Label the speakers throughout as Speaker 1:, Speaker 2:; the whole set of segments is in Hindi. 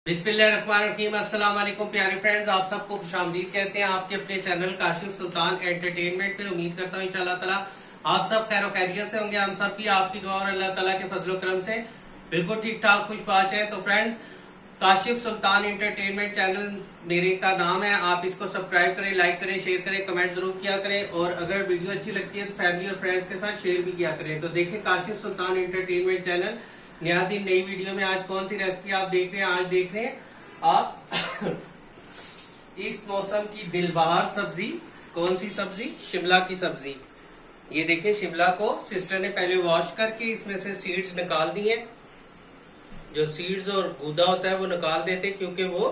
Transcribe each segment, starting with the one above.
Speaker 1: बिस्मिल्लाहिर्रहमानिर्रहीम। अस्सलाम वालेकुम प्यारे फ्रेंड्स, आप सबको खुशामदीद कहते हैं आपके अपने चैनल काशिफ सुल्तान एंटरटेनमेंट पे। उम्मीद करता हूँ इंशाल्लाह ताला आप सब खैर खैरियत से होंगे। हम सब भी आपकी दुआ और अल्लाह ताला के फजलो करम से बिल्कुल ठीक ठाक खुशबाश है। तो फ्रेंड्स, काशिफ सुल्तान एंटरटेनमेंट चैनल मेरे का नाम है। आप इसको सब्सक्राइब करें, लाइक करें, शेयर करें, कमेंट जरूर किया करें और अगर वीडियो अच्छी लगती है तो फैमिली और फ्रेंड्स के साथ शेयर भी किया करें। तो देखें काशिफ सुल्तान एंटरटेनमेंट चैनल, नया दिन नई वीडियो में। आज कौन सी रेसिपी आप देख रहे हैं? आज देख रहे हैं आप इस मौसम की दिलबहार सब्जी। कौन सी सब्जी? शिमला की सब्जी। ये देखिए, शिमला को सिस्टर ने पहले वॉश करके इसमें से सीड्स निकाल दिए। जो सीड्स और गूदा होता है वो निकाल देते, क्योंकि वो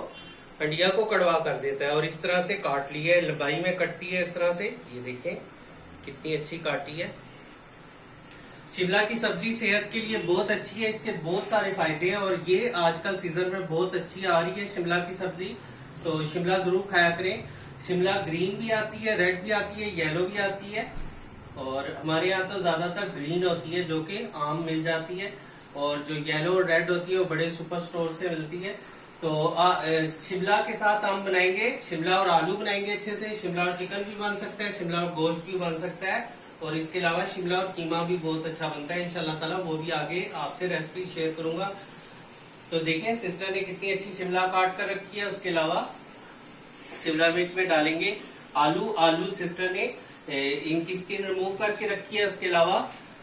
Speaker 1: अंडिया को कड़वा कर देता है। और इस तरह से काट ली है, लंबाई में कटती है इस तरह से। ये देखें कितनी अच्छी काटी है। शिमला की सब्जी सेहत के लिए बहुत अच्छी है, इसके बहुत सारे फायदे हैं और ये आजकल सीजन में बहुत अच्छी आ रही है शिमला की सब्जी। तो शिमला जरूर खाया करें। शिमला ग्रीन भी आती है, रेड भी आती है, येलो भी आती है और हमारे यहाँ तो ज्यादातर ग्रीन होती है जो कि आम मिल जाती है, और जो येलो और रेड होती है वो बड़े सुपर स्टोर से मिलती है। तो शिमला के साथ हम बनाएंगे, शिमला और आलू बनाएंगे अच्छे से। शिमला और चिकन भी बन सकता है, शिमला और गोश्त भी बन सकता है, और इसके अलावा शिमला और कीमा भी बहुत अच्छा बनता है। इंशाल्लाह ताला वो भी आगे आपसे रेसिपी शेयर करूंगा। तो देखें सिस्टर ने कितनी अच्छी शिमला काट कर रखी है। उसके अलावा शिमला मिर्च में डालेंगे आलू। आलू सिस्टर ने इनकी स्किन रिमूव करके रखी है। उसके अलावा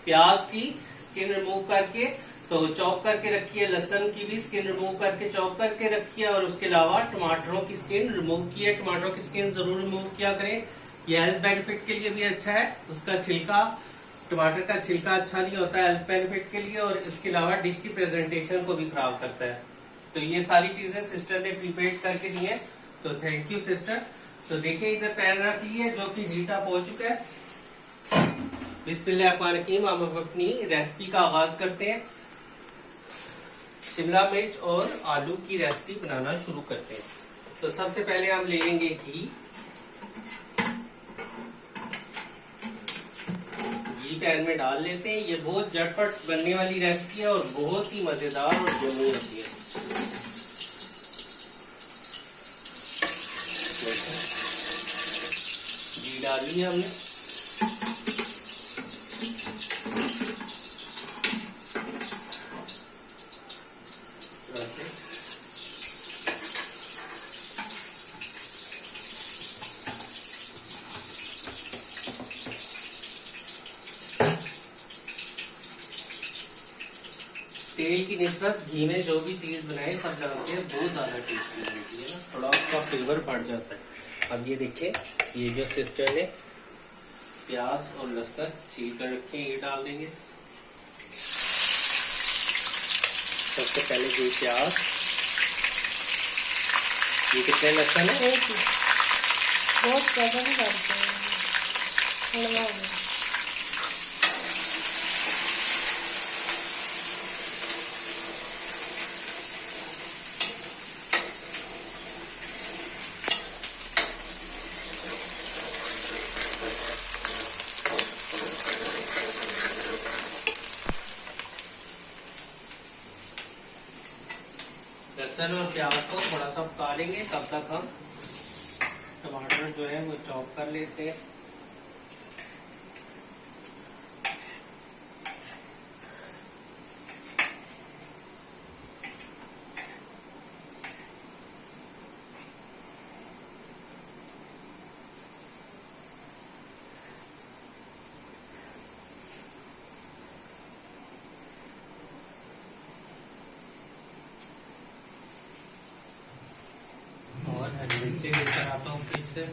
Speaker 1: प्याज की स्किन रिमूव करके तो चॉप करके रखी है। लहसुन की भी स्किन रिमूव करके चॉप करके रखी है। और उसके अलावा टमाटरों की स्किन रिमूव की है। टमाटरों की स्किन जरूर रिमूव किया करें, ये हेल्थ बेनिफिट के लिए भी अच्छा है। उसका छिलका, टमाटर का छिलका अच्छा नहीं होता है हेल्थ बेनिफिट के लिए, और इसके अलावा डिश की प्रेजेंटेशन को भी खराब करता है। तो ये सारी चीजें सिस्टर ने प्रिपेयर करके दी है, तो थैंक यू सिस्टर। तो देखिए इधर पैन रख ली है जो कि हीट अप हो चुका है। बिस्मिल्लाहिर्रहमानिर्रहीम। हम अपनी रेसिपी का आगाज करते हैं। शिमला मिर्च और आलू की रेसिपी बनाना शुरू करते हैं। तो सबसे पहले हम ले लेंगे घी पैन में डाल लेते हैं। ये बहुत झटपट बनने वाली रेसिपी है और बहुत ही मजेदार और यम्मी होती है। घी डाल लिया हमने। तेल की निस्बत घी में जो भी चीज बनाए सब जानते हैं बहुत ज्यादा टेस्टी बनती है ना, थोड़ा उसका फ्लेवर बढ़ जाता है। अब ये देखिए, ये जो सिस्टर ने प्याज और लहसुन छील कर रखे हैं, ये डाल देंगे। सबसे पहले ये प्याज, ये कितने लहसुन है?
Speaker 2: बहुत ज्यादा नहीं डालते हैं, थोड़ा।
Speaker 1: लहसुन और प्याज को थोड़ा सा पका लेंगे, तब तक हम टमाटर जो है वो चॉप कर लेते हैं। नीचे लेकर आता हूँ फिर से।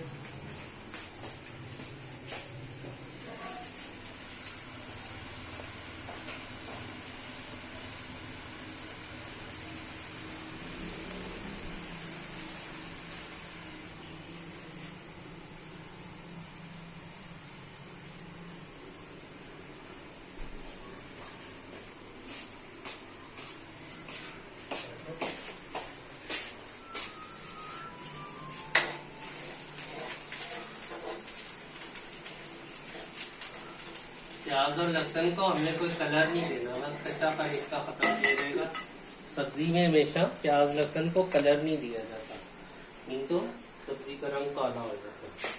Speaker 1: प्याज और लहसुन को हमने कोई कलर नहीं देना, बस कच्चापन इसका खत्म किया जाएगा। सब्जी में हमेशा प्याज लहसुन को कलर नहीं दिया जाता, नहीं तो सब्जी का रंग काला हो जाता है।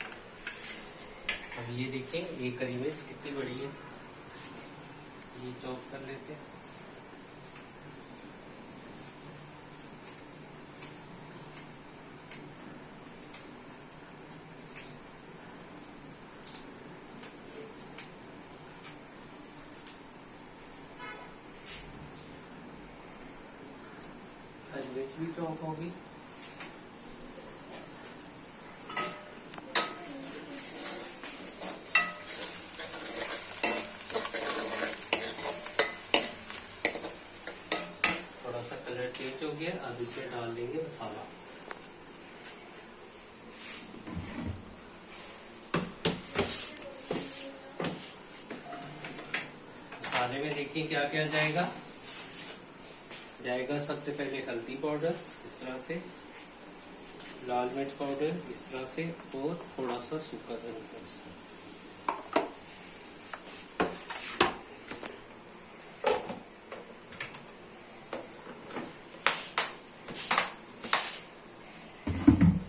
Speaker 1: अब ये देखें, एक हरी मिर्च कितनी बड़ी है, ये चॉप कर लेते हैं। हरी मिर्च भी चॉप होगी। थोड़ा सा कलर चेंज हो गया, अब इसमें डाल देंगे मसाला। मसाले में देखिए क्या क्या जाएगा। सबसे पहले हल्दी पाउडर इस तरह से, लाल मिर्च पाउडर इस तरह से, और थोड़ा सा सूखा धनिया।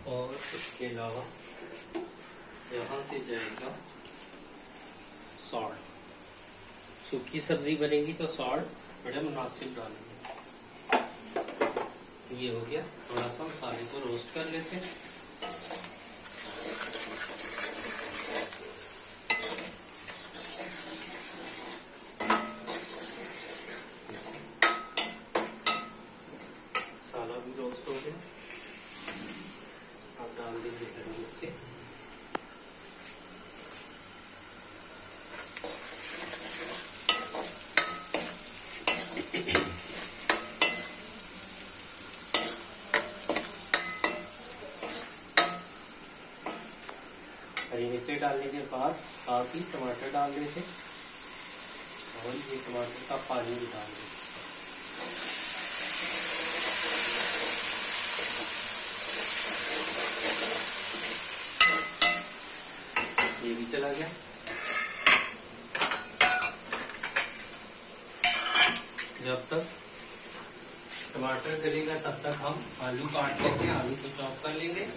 Speaker 1: और इसके अलावा यहाँ से जाएगा सॉल्ट। सूखी सब्जी बनेगी तो सॉल्ट बड़ा मुनासिब डालेंगे। ये हो गया। थोड़ा सा मसाले को रोस्ट कर लेते हैं। मसाला भी रोस्ट हो गया। अब डाल देंगे हरी मिर्ची। हरी मिर्ची डालने के बाद आप ही टमाटर डाल देते और ये टमाटर का पानी भी डाल देते। ये भी चला गया। जब तक टमाटर गलेगा तब तक हम आलू काट लेते हैं। आलू को चॉप कर लेंगे।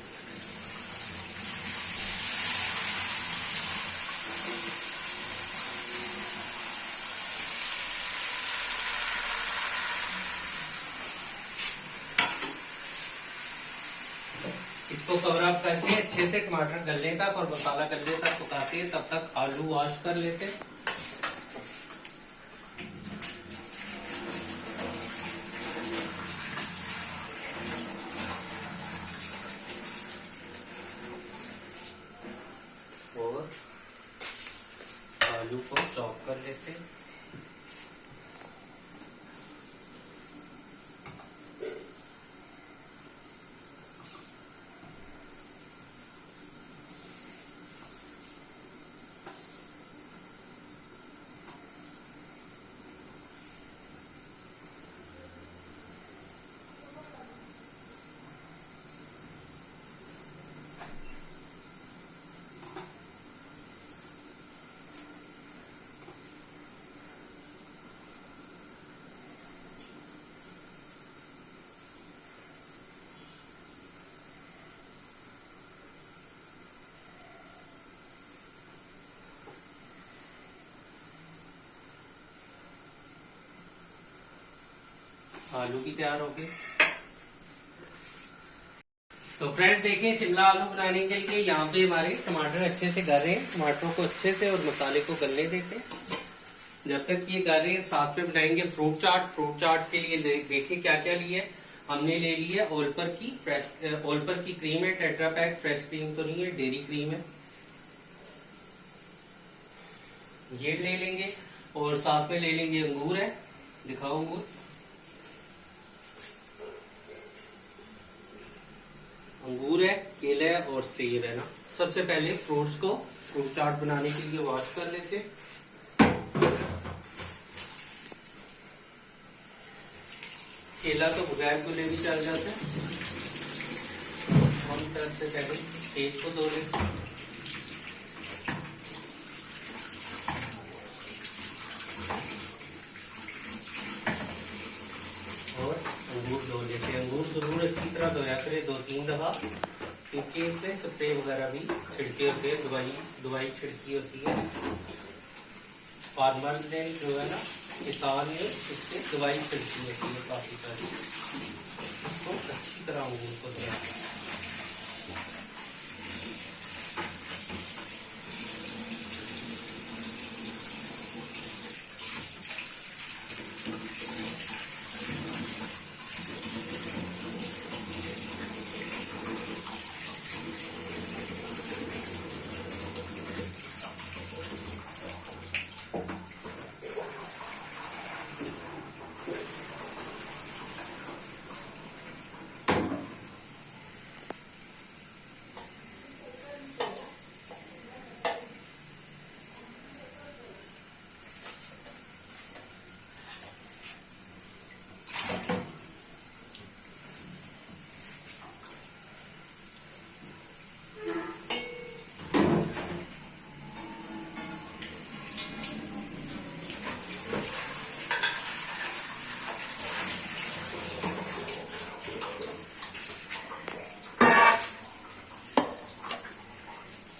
Speaker 1: इसको कवर अप करके अच्छे से टमाटर गलने तक और मसाला गलने तक पकाते हैं। तब तक आलू वॉश कर लेते हैं। और आलू को चॉप कर लेते हैं। आलू भी तैयार हो गए। तो फ्रेंड्स देखिए, शिमला आलू बनाने के लिए यहाँ पे हमारे टमाटर अच्छे से गल रहे हैं। टमाटरों को अच्छे से और मसाले को गलने देते हैं। जब तक ये गल रहे हैं, साथ में बनाएंगे फ्रूट चाट। फ्रूट चाट के लिए देखिए क्या क्या लिए। हमने ले ली है ओलपर की क्रीम है, टेट्रा पैक। फ्रेश क्रीम तो नहीं है, डेयरी क्रीम है। ये ले लेंगे और साथ में ले लेंगे अंगूर है। दिखाओ अंगूर। अंगूर है, केला है और सेब है ना। सबसे पहले फ्रूट्स को फ्रूट चाट बनाने के लिए वॉश कर लेते। केला तो बगैर गुले भी चल जाता है। हम सबसे पहले सेब को धो लेते। और तरह धोया करें 2-3 दफा, क्योंकि इसमें स्प्रे वगैरह भी छिड़के होते हैं, दवाई छिड़की होती है। फार्मर्स ने जो है ना, किसान ने इससे दवाई छिड़की होती है काफी सारी। इसको अच्छी तरह अंगूर को धोया।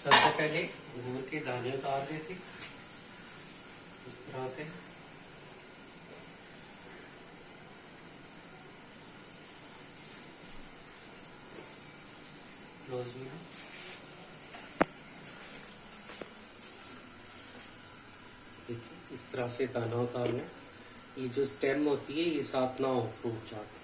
Speaker 1: सबसे पहले अंगूर के दाने उतार देते इस तरह से। देखिए इस तरह से दाना उतारना। ये जो स्टेम होती है ये साथ ना हो फ्रूट चाट।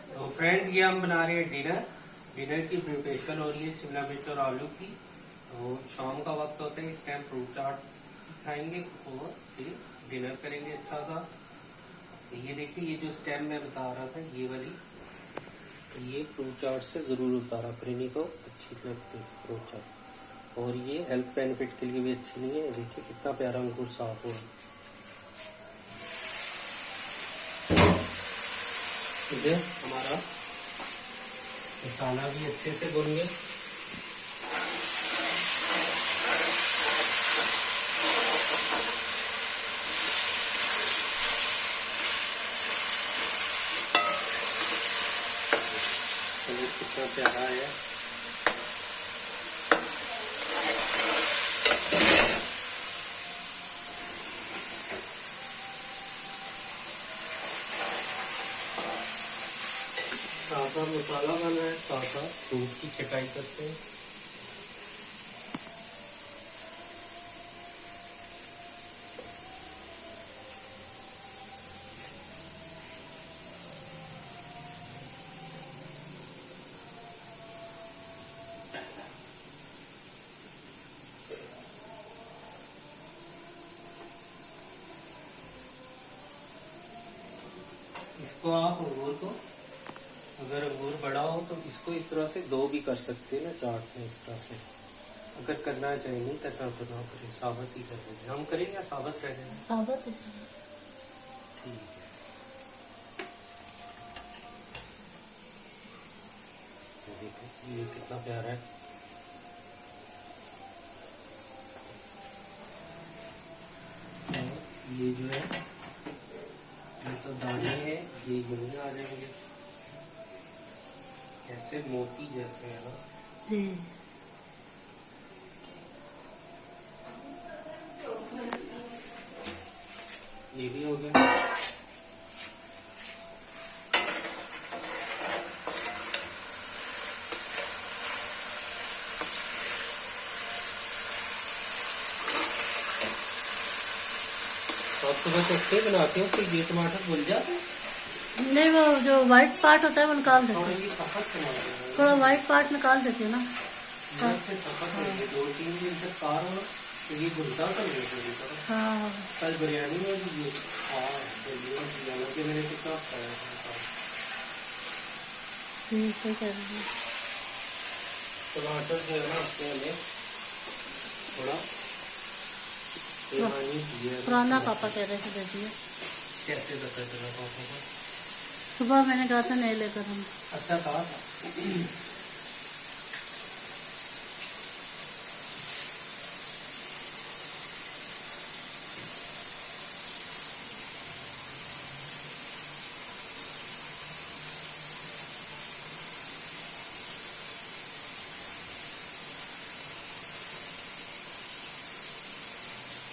Speaker 1: तो फ्रेंड्स ये हम बना रहे हैं डिनर की प्रिपरेशन हो रही है शिमला मिर्च और आलू की। तो शाम का वक्त होता है, इस टाइम फ्रूट चाट खाएंगे और फिर डिनर करेंगे अच्छा सा। तो ये देखिए ये जो स्टेम मैं बता रहा था ये वाली, ये फ्रूट चाट से जरूर उतारा करें को अच्छी लगती है फ्रूट चाट। और ये हेल्थ बेनिफिट के लिए भी अच्छी नहीं है। देखिए कितना प्यारा अंगूर साफ हो। हमारा मसाला भी अच्छे से भून गया। कितना प्यारा है। सादा मसाला बना है, सादा दूध की छटाई करते हैं। इसको आप अंगूर को, अगर अंगूर बड़ा हो तो इसको इस तरह से दो भी कर सकते हैं ना चाट में इस तरह से। अगर करना चाहिए, नहीं करना तो ना करें, साबुत ही कर देंगे। हम करेंगे या साबुत रह जाएंगे?
Speaker 2: साबुत।
Speaker 1: ठीक है। देखो ये कितना प्यारा है। ये जो है ये तो दाने हैं, ये यूं आ जाएंगे ऐसे मोती जैसे है ना
Speaker 2: जी।
Speaker 1: ये भी हो गया। तो सुबह कैसे बनाते हो? फिर ये टमाटर भूल जाते हैं?
Speaker 2: नहीं, वो जो व्हाइट पार्ट होता है वो निकाल देते हैं।
Speaker 1: ये सफेद टमाटर है।
Speaker 2: थोड़ा व्हाइट पार्ट निकाल देते हैं ना।
Speaker 1: सफेद है, 2-3 दिन तक कार हो तो ये भुलता तो नहीं पूरी तरह।
Speaker 2: हाँ,
Speaker 1: कल बिरयानी में भी ये मैंने कितना खाया था।
Speaker 2: सही कह रही है।
Speaker 1: टमाटर जो है ना उसमें हमें थोड़ा बेईमानी की है।
Speaker 2: पुराना पापा कह रहे थे दे दिए।
Speaker 1: कैसे पता चला पापा को?
Speaker 2: सुबह मैंने कहा था नहीं लेकर हम।
Speaker 1: अच्छा कहा था।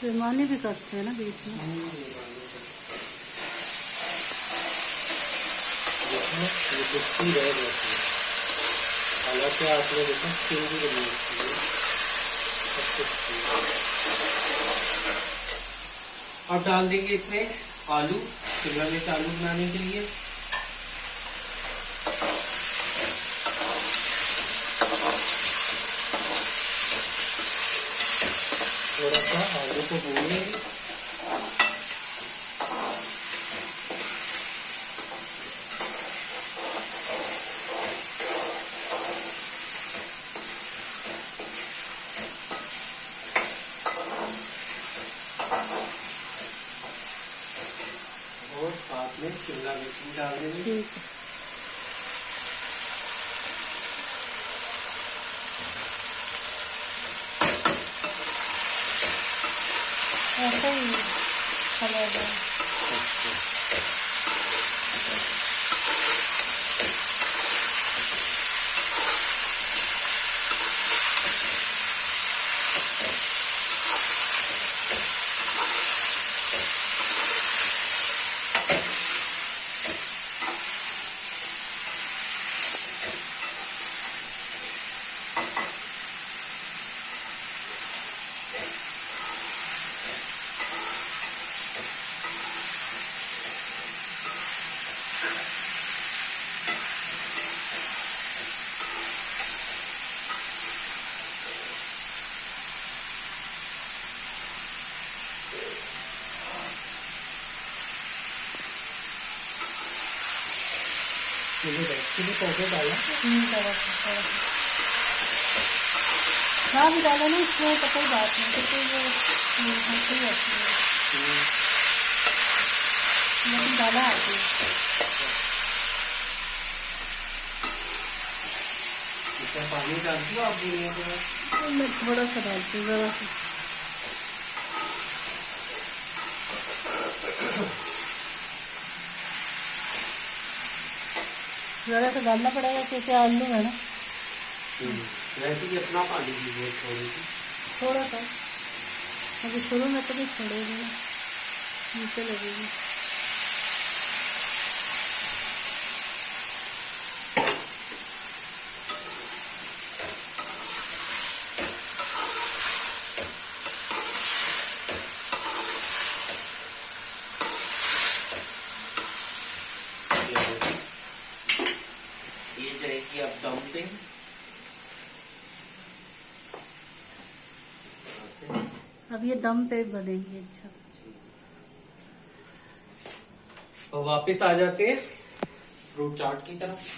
Speaker 2: बेईमानी भी करते हैं ना बीच में।
Speaker 1: ये कुश्ती रह जाती है। हालांकि आपने देखा स्किन भी बनी होती है, सब कुछ ठीक है। अब डाल देंगे इसमें आलू, शिमला मिर्च आलू बनाने के लिए। थोड़ा सा आलू को भून लेंगे। और साथ में शिमला मिर्च भी डाल देंगे।
Speaker 2: ठीक है। ऐसा ही कलर है। डाला हाँ भी डाला ना इसमें तो कोई बात नहीं, क्योंकि वो हल्की होती है लेकिन डाला आती है।
Speaker 1: पानी डालती हो आप बोलिए तो?
Speaker 2: मैं थोड़ा सा डालती हूँ, ज़रा सा। ज़रा सा डालना पड़ेगा क्योंकि आलू है ना।
Speaker 1: वैसे भी अपना पानी दीजिए थोड़ी सी,
Speaker 2: थोड़ा सा, अभी शुरू में तो नहीं छोड़ेगी ना, नीचे लगेगी।
Speaker 1: ये जाएगी अब दम पे।
Speaker 2: अब ये दम पे बनेंगे। अच्छा,
Speaker 1: तो वापस आ जाते हैं फ्रूट चाट की तरफ।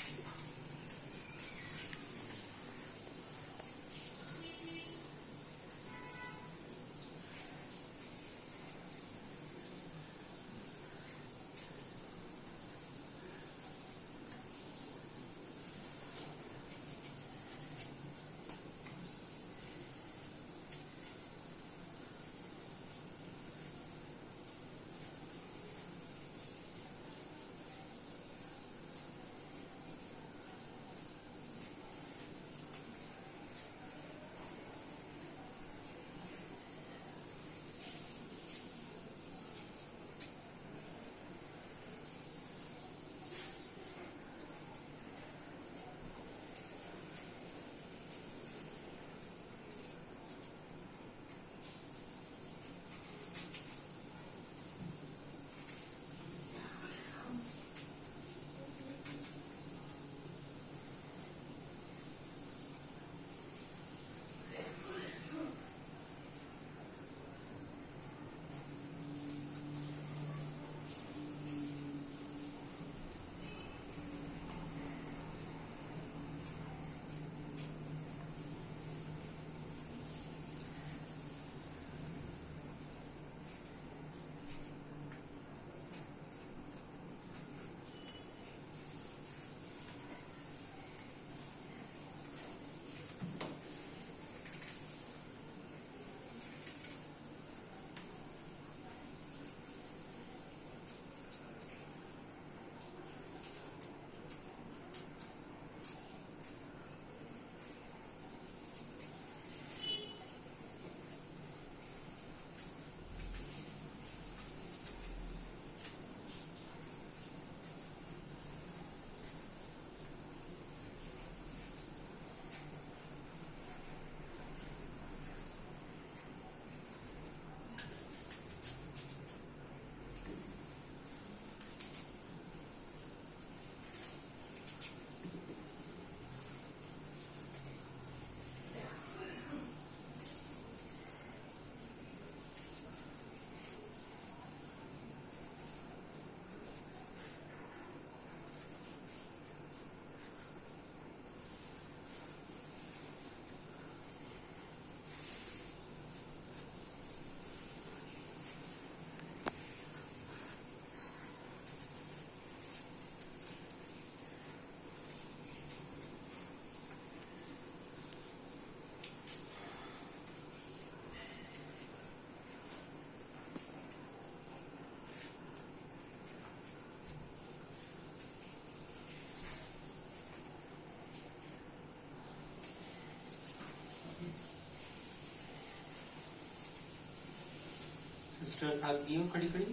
Speaker 1: खाती हो खड़ी खड़ी?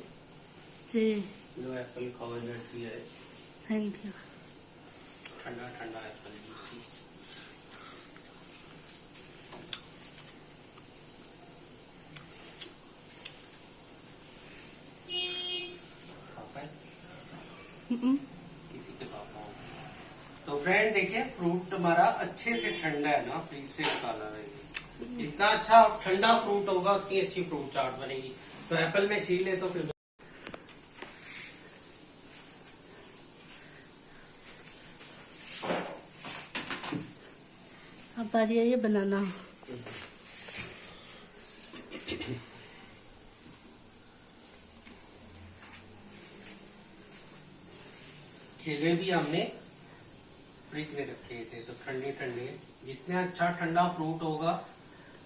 Speaker 2: जी
Speaker 1: लो एप्पल खाओ, एनर्जी है।
Speaker 2: Thank you.
Speaker 1: ठंडा ठंडा एप्पल जूस। पापा है? किसी के पापा हो। तो फ्रेंड देखिए, फ्रूट हमारा अच्छे से ठंडा है ना, फ्रिज से निकाला रहेगा। जितना अच्छा ठंडा फ्रूट होगा उतनी अच्छी फ्रूट चाट बनेगी। तो एप्पल में छील ले तो फिर
Speaker 2: अब बारी है ये बनाना।
Speaker 1: केले भी हमने फ्रिज में रखे थे तो ठंडे ठंडे। जितना अच्छा ठंडा फ्रूट होगा,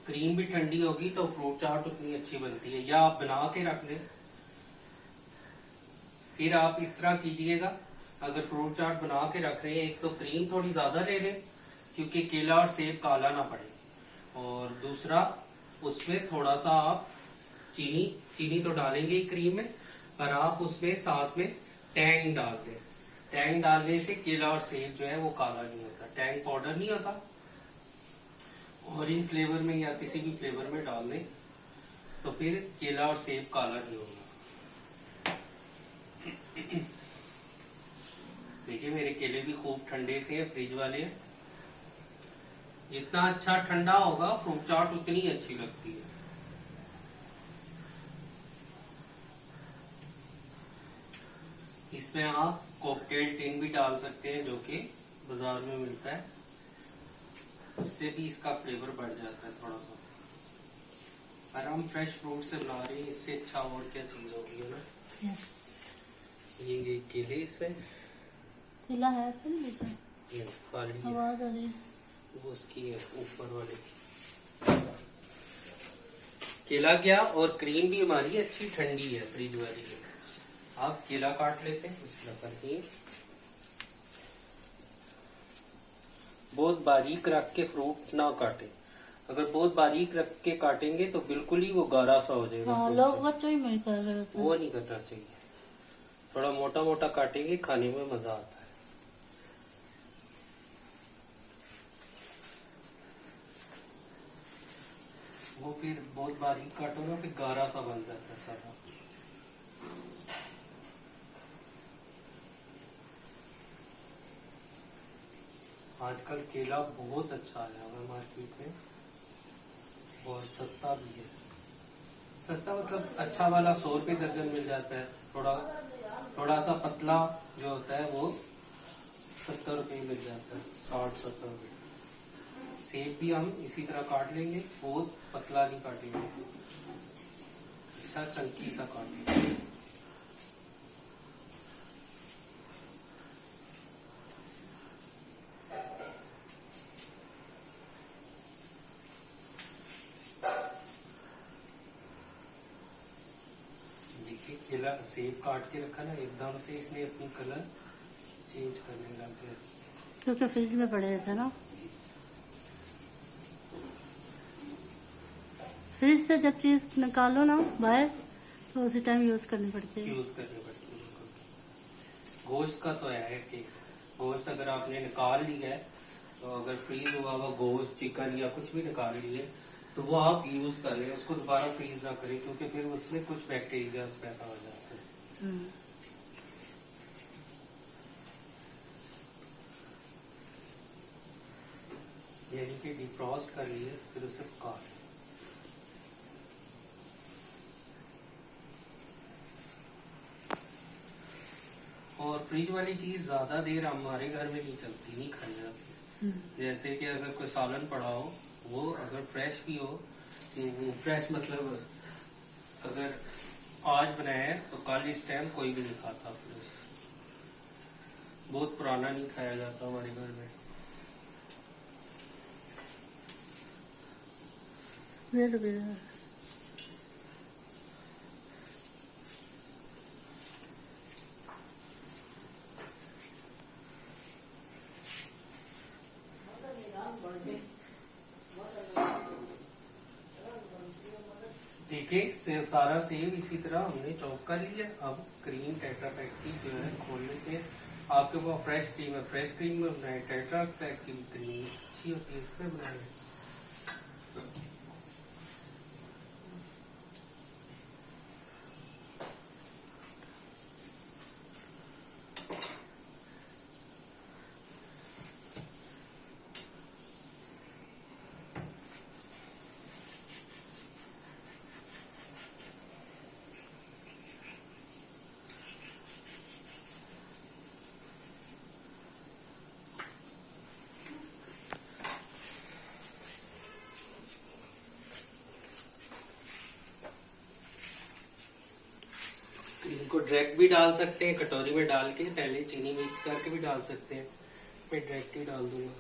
Speaker 1: क्रीम भी ठंडी होगी तो फ्रूट चाट उतनी अच्छी बनती है। या आप बना के रख लें। फिर आप इस तरह कीजिएगा, अगर फ्रूट चाट बना के रख रहे हैं, एक तो क्रीम थोड़ी ज्यादा ले लें क्योंकि केला और सेब काला ना पड़े, और दूसरा उसमें थोड़ा सा आप चीनी तो डालेंगे ही क्रीम में, पर आप उसमें साथ में टैंग डाल दें। टैंग डालने से केला और सेब जो है वो काला नहीं होता। टैंग पाउडर नहीं होता, ऑरेंज फ्लेवर में या किसी भी फ्लेवर में डाल दें तो फिर केला और सेब काला नहीं होगा। देखिए मेरे केले भी खूब ठंडे से हैं, फ्रिज वाले हैं। जितना अच्छा ठंडा होगा फ्रूट चाट उतनी अच्छी लगती है। इसमें आप कॉकटेल टिन भी डाल सकते हैं जो कि बाजार में मिलता है, उससे भी इसका फ्लेवर बढ़ जाता है थोड़ा सा। पर हम फ्रेश फ्रूट से बना रहे हैं, इससे अच्छा और क्या चीज होगी, है ना।
Speaker 2: यस।
Speaker 1: ये केले इसमें
Speaker 2: केला है तो नहीं बेचा?
Speaker 1: ये खाली है,
Speaker 2: आवाज आ रही है।
Speaker 1: वो उसकी है ऊपर वाले की। केला गया और क्रीम भी हमारी अच्छी ठंडी है, फ्रिज वाली है। आप केला काट लेते हैं, इस तरह करके बहुत बारीक रख के फ्रूट ना काटें। अगर बहुत बारीक रख के काटेंगे तो बिल्कुल ही वो गाढ़ा सा हो जाएगा।
Speaker 2: हाँ, लोग बच्चों ही नहीं कर रहे होते।
Speaker 1: वो नहीं करना चाहिए, थोड़ा मोटा मोटा काटेंगे, खाने में मजा आता है। वो फिर बहुत बारीक काटो ना, फिर गाढ़ा सा बन जाता है सारा। आजकल केला बहुत अच्छा आया हुआ है मार्केट में, और सस्ता भी है। सस्ता मतलब अच्छा वाला 100 रुपये दर्जन मिल जाता है। थोड़ा सा पतला जो होता है वो 70 रुपये मिल जाता है, 60-70 रुपये। सेब भी हम इसी तरह काट लेंगे, बहुत पतला नहीं काटेंगे, ऐसा चंकी सा काटेंगे। देखिए केला सेब काट के रखा ना, एकदम से इसने अपनी कलर चेंज करने लग गया
Speaker 2: क्योंकि फ्रिज में पड़े थे ना। फ्रिज से जब चीज निकालो ना बाहर तो उसी टाइम यूज करनी पड़ती है।
Speaker 1: यूज करनी पड़ती है। गोश्त का तो है कि गोश्त अगर आपने निकाल लिया है, तो अगर फ्रीज हुआ हुआ गोश्त, चिकन या कुछ भी निकाल लिए तो वो आप यूज कर लें, उसको दोबारा फ्रीज ना करें क्योंकि फिर उसमें कुछ बैक्टीरिया पैदा हो जाते हैं। यानी कि डिफ्रॉस्ट कर लिए फिर उसे काट। और फ्रिज वाली चीज ज्यादा देर हमारे घर में नहीं चलती, नहीं खाई जाती। जैसे कि अगर कोई सालन पड़ा हो, वो अगर फ्रेश भी हो, फ्रेश मतलब अगर आज बनाया है तो कल इस टाइम कोई भी नहीं खाता। फ्रेश बहुत पुराना नहीं खाया जाता हमारे घर में। देखिए से सारा सेव इसी तरह हमने चॉप कर लिया। अब क्रीम टेट्रा पैक की जो है खोल लेते हैं। आपके पास फ्रेश क्रीम है, फ्रेश क्रीम में बनाए। टेट्रा पैक की क्रीम अच्छी होती है, इसमें बनाए। इनको डायरेक्ट भी डाल सकते हैं, कटोरी में डाल के पहले चीनी मिक्स करके भी डाल सकते हैं। मैं डायरेक्ट ही डाल दूंगा।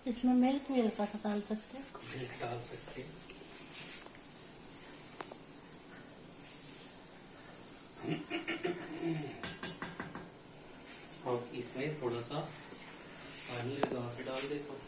Speaker 2: इसमें मिल्क भी हल्का सा डाल सकते हैं।
Speaker 1: मिल्क डाल सकते हैं। और इसमें थोड़ा सा पानी लगा के डाल देता हूँ।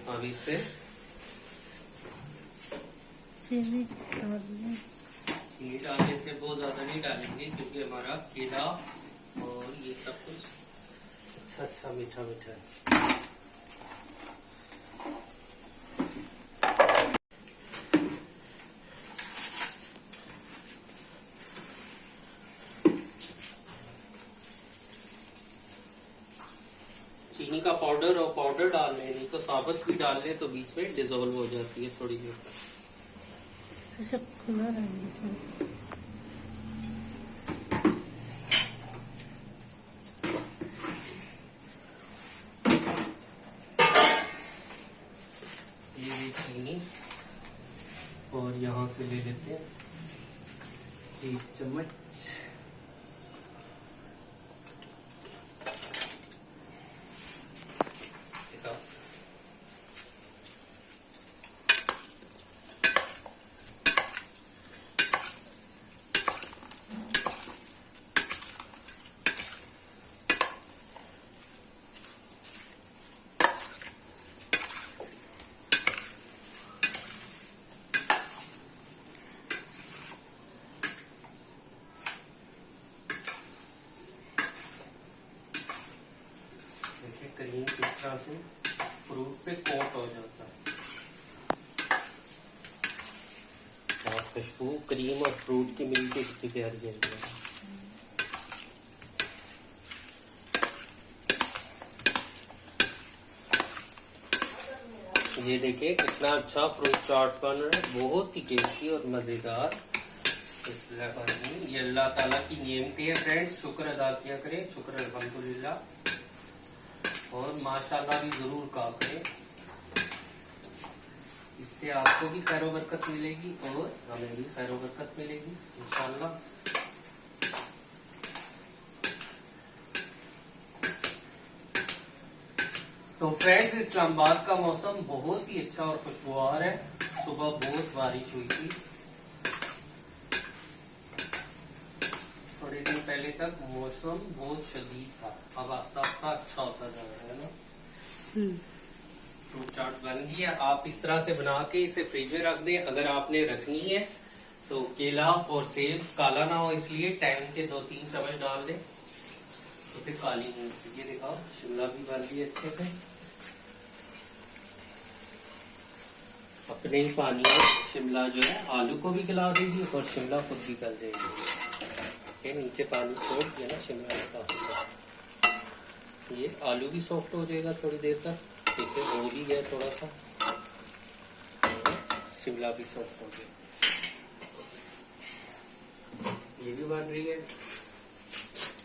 Speaker 1: अब इससे
Speaker 2: चीनी डाल दें।
Speaker 1: चीनी डाल देते हैं, बहुत ज्यादा नहीं डालेंगे क्योंकि हमारा केला और ये सब कुछ अच्छा अच्छा मीठा मीठा है। चीनी का पाउडर और पाउडर डाल लें, नहीं तो साबुत भी डाल लें तो बीच में डिजोल्व हो जाती है थोड़ी देर तक।
Speaker 2: सब खुला रहेंगे।
Speaker 1: ये चीनी और यहाँ से ले लेते हैं 1 चम्मच। देखिए क्रीम किस तरह से फ्रूट पे कोट हो जाता है। और खुशबू क्रीम और फ्रूट की मिलके कितनी प्यारी है। ये देखिए कितना अच्छा फ्रूट चाट बन रहा है, बहुत ही टेस्टी और मजेदार। ये अल्लाह ताला की नेमतें है फ्रेंड्स, शुक्र अदा किया करें, शुक्र अल्हम्दुलिल्लाह, और माशाल्लाह भी जरूर कहा करें। इससे आपको भी खैर बरकत मिलेगी और हमें भी खैर बरकत मिलेगी इंशाल्लाह। तो फ्रेंड्स इस्लामाबाद का मौसम बहुत ही अच्छा और खुशगवार है। सुबह बहुत बारिश हुई थी, थोड़े दिन पहले तक मौसम बहुत शदीद था। अब आस्ता आस्ता अच्छा होता जा रहा है ना। फ्रूट चाट बन गई है। आप इस तरह से बना के इसे फ्रिज में रख दें। अगर आपने रखनी है तो केला और सेब काला ना हो इसलिए टाइम के 2-3 चम्मच डाल दें तो फिर काली नहीं होती। ये दिखाओ शिमला भी बन गई अच्छे से। अपने ही पानी में शिमला जो है आलू को भी गला देगी और शिमला खुद भी गल जाएगी। नीचे पानी छोड़ दिया ना शिमला का, ये आलू भी सॉफ्ट हो जाएगा थोड़ी देर तक। ठीक है, हो भी गया थोड़ा सा, शिमला भी सॉफ्ट हो गया। ये भी बन रही है।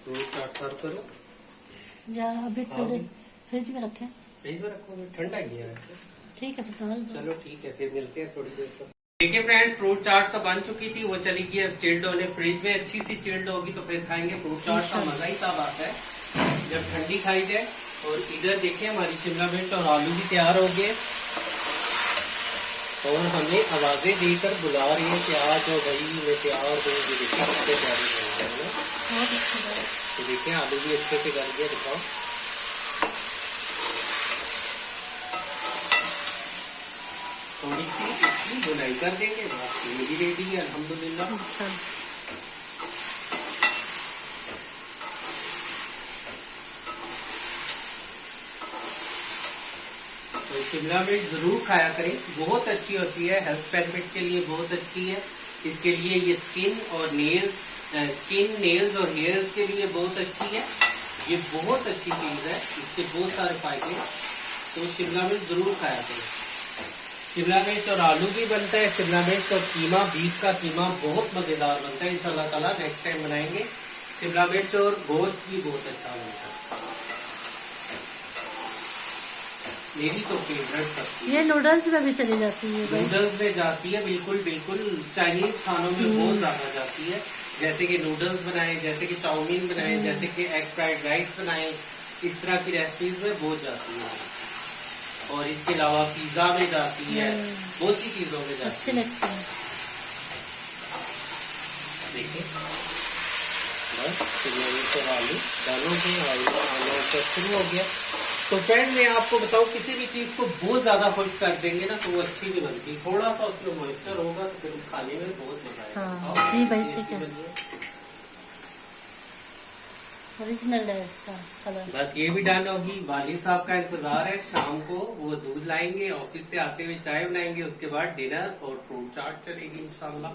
Speaker 1: फ्रूट चाट सर्व करो।
Speaker 2: या अभी थोड़े फ्रिज में रखें।
Speaker 1: फ्रिज में रखोगे? ठंडा ही है वैसे।
Speaker 2: ठीक है फिर डाल दो।
Speaker 1: चलो ठीक है, फिर मिलते हैं थोड़ी देर तक। देखिए फ्रेंड्स, फ्रूट चाट तो बन चुकी थी, वो चली गई अब चिल्ड होने। फ्रिज में अच्छी सी चिल्ड होगी तो फिर खाएंगे। फ्रूट चाट का मजा ही तब आता है जब ठंडी खाई जाए। और इधर देखिए हमारी शिमला मिर्च और आलू भी तैयार हो गए और हमें आवाजें देकर बुला रही है कि आ जाओ भाई, मैं तैयार हूँ। देखिए कितने प्यारी बन रही है ना। तो देखिए आलू भी अच्छे से गल गया, दिखाओ। थोड़ी सी इसकी बुनाई कर देंगे, बस ये भी रेडी है अल्हम्दुलिल्लाह। तो शिमला मिर्च जरूर खाया करें, बहुत अच्छी होती है, हेल्थ बेनिफिट के लिए बहुत अच्छी है। इसके लिए ये स्किन, नेल्स और हेयर्स के लिए बहुत अच्छी है। ये बहुत अच्छी चीज है, इसके बहुत सारे फायदे। तो शिमला मिर्च जरूर खाया करें। शिमला मिर्च और आलू भी बनता है, शिमला मिर्च और कीमा, बीफ का कीमा बहुत मजेदार बनता है। इंशाल्लाह ताला नेक्स्ट टाइम बनाएंगे। शिमला मिर्च और गोश्त भी बहुत अच्छा बनता है, मेरी तो फेवरेट सब्जी।
Speaker 2: ये नूडल्स में भी चली जाती है भाई।
Speaker 1: नूडल्स में जाती है, बिल्कुल बिल्कुल। चाइनीज खानों में बहुत ज्यादा जाती है, जैसे कि नूडल्स बनाए, जैसे कि चाउमीन बनाए, जैसे कि एग फ्राइड राइस बनाए, इस तरह की रेसिपीज में बहुत जाती है। और इसके अलावा पिज्जा में जाती है, बहुत सी चीजों में जाती
Speaker 2: अच्छे
Speaker 1: है।
Speaker 2: लगते हैं।
Speaker 1: देखिए बस शिमला मिर्च और आलू डालोगे, आलू शुरू हो गया। तो फ्रेंड मैं आपको बताऊं, किसी भी चीज को बहुत ज्यादा खुश कर देंगे ना तो वो अच्छी नहीं बनती। थोड़ा सा उसमें मॉइस्चर होगा तो फिर खाने में बहुत मजा आएगा।
Speaker 2: हाँ, जी भाई ठीक है। ओरिजिनल है इसका कलर।
Speaker 1: बस ये भी डन होगी। वालिद साहब का इंतजार है, शाम को वो दूध लाएंगे, ऑफिस से आते हुए चाय बनाएंगे, उसके बाद डिनर और फ्रूट चाट चलेगी इंशाल्लाह।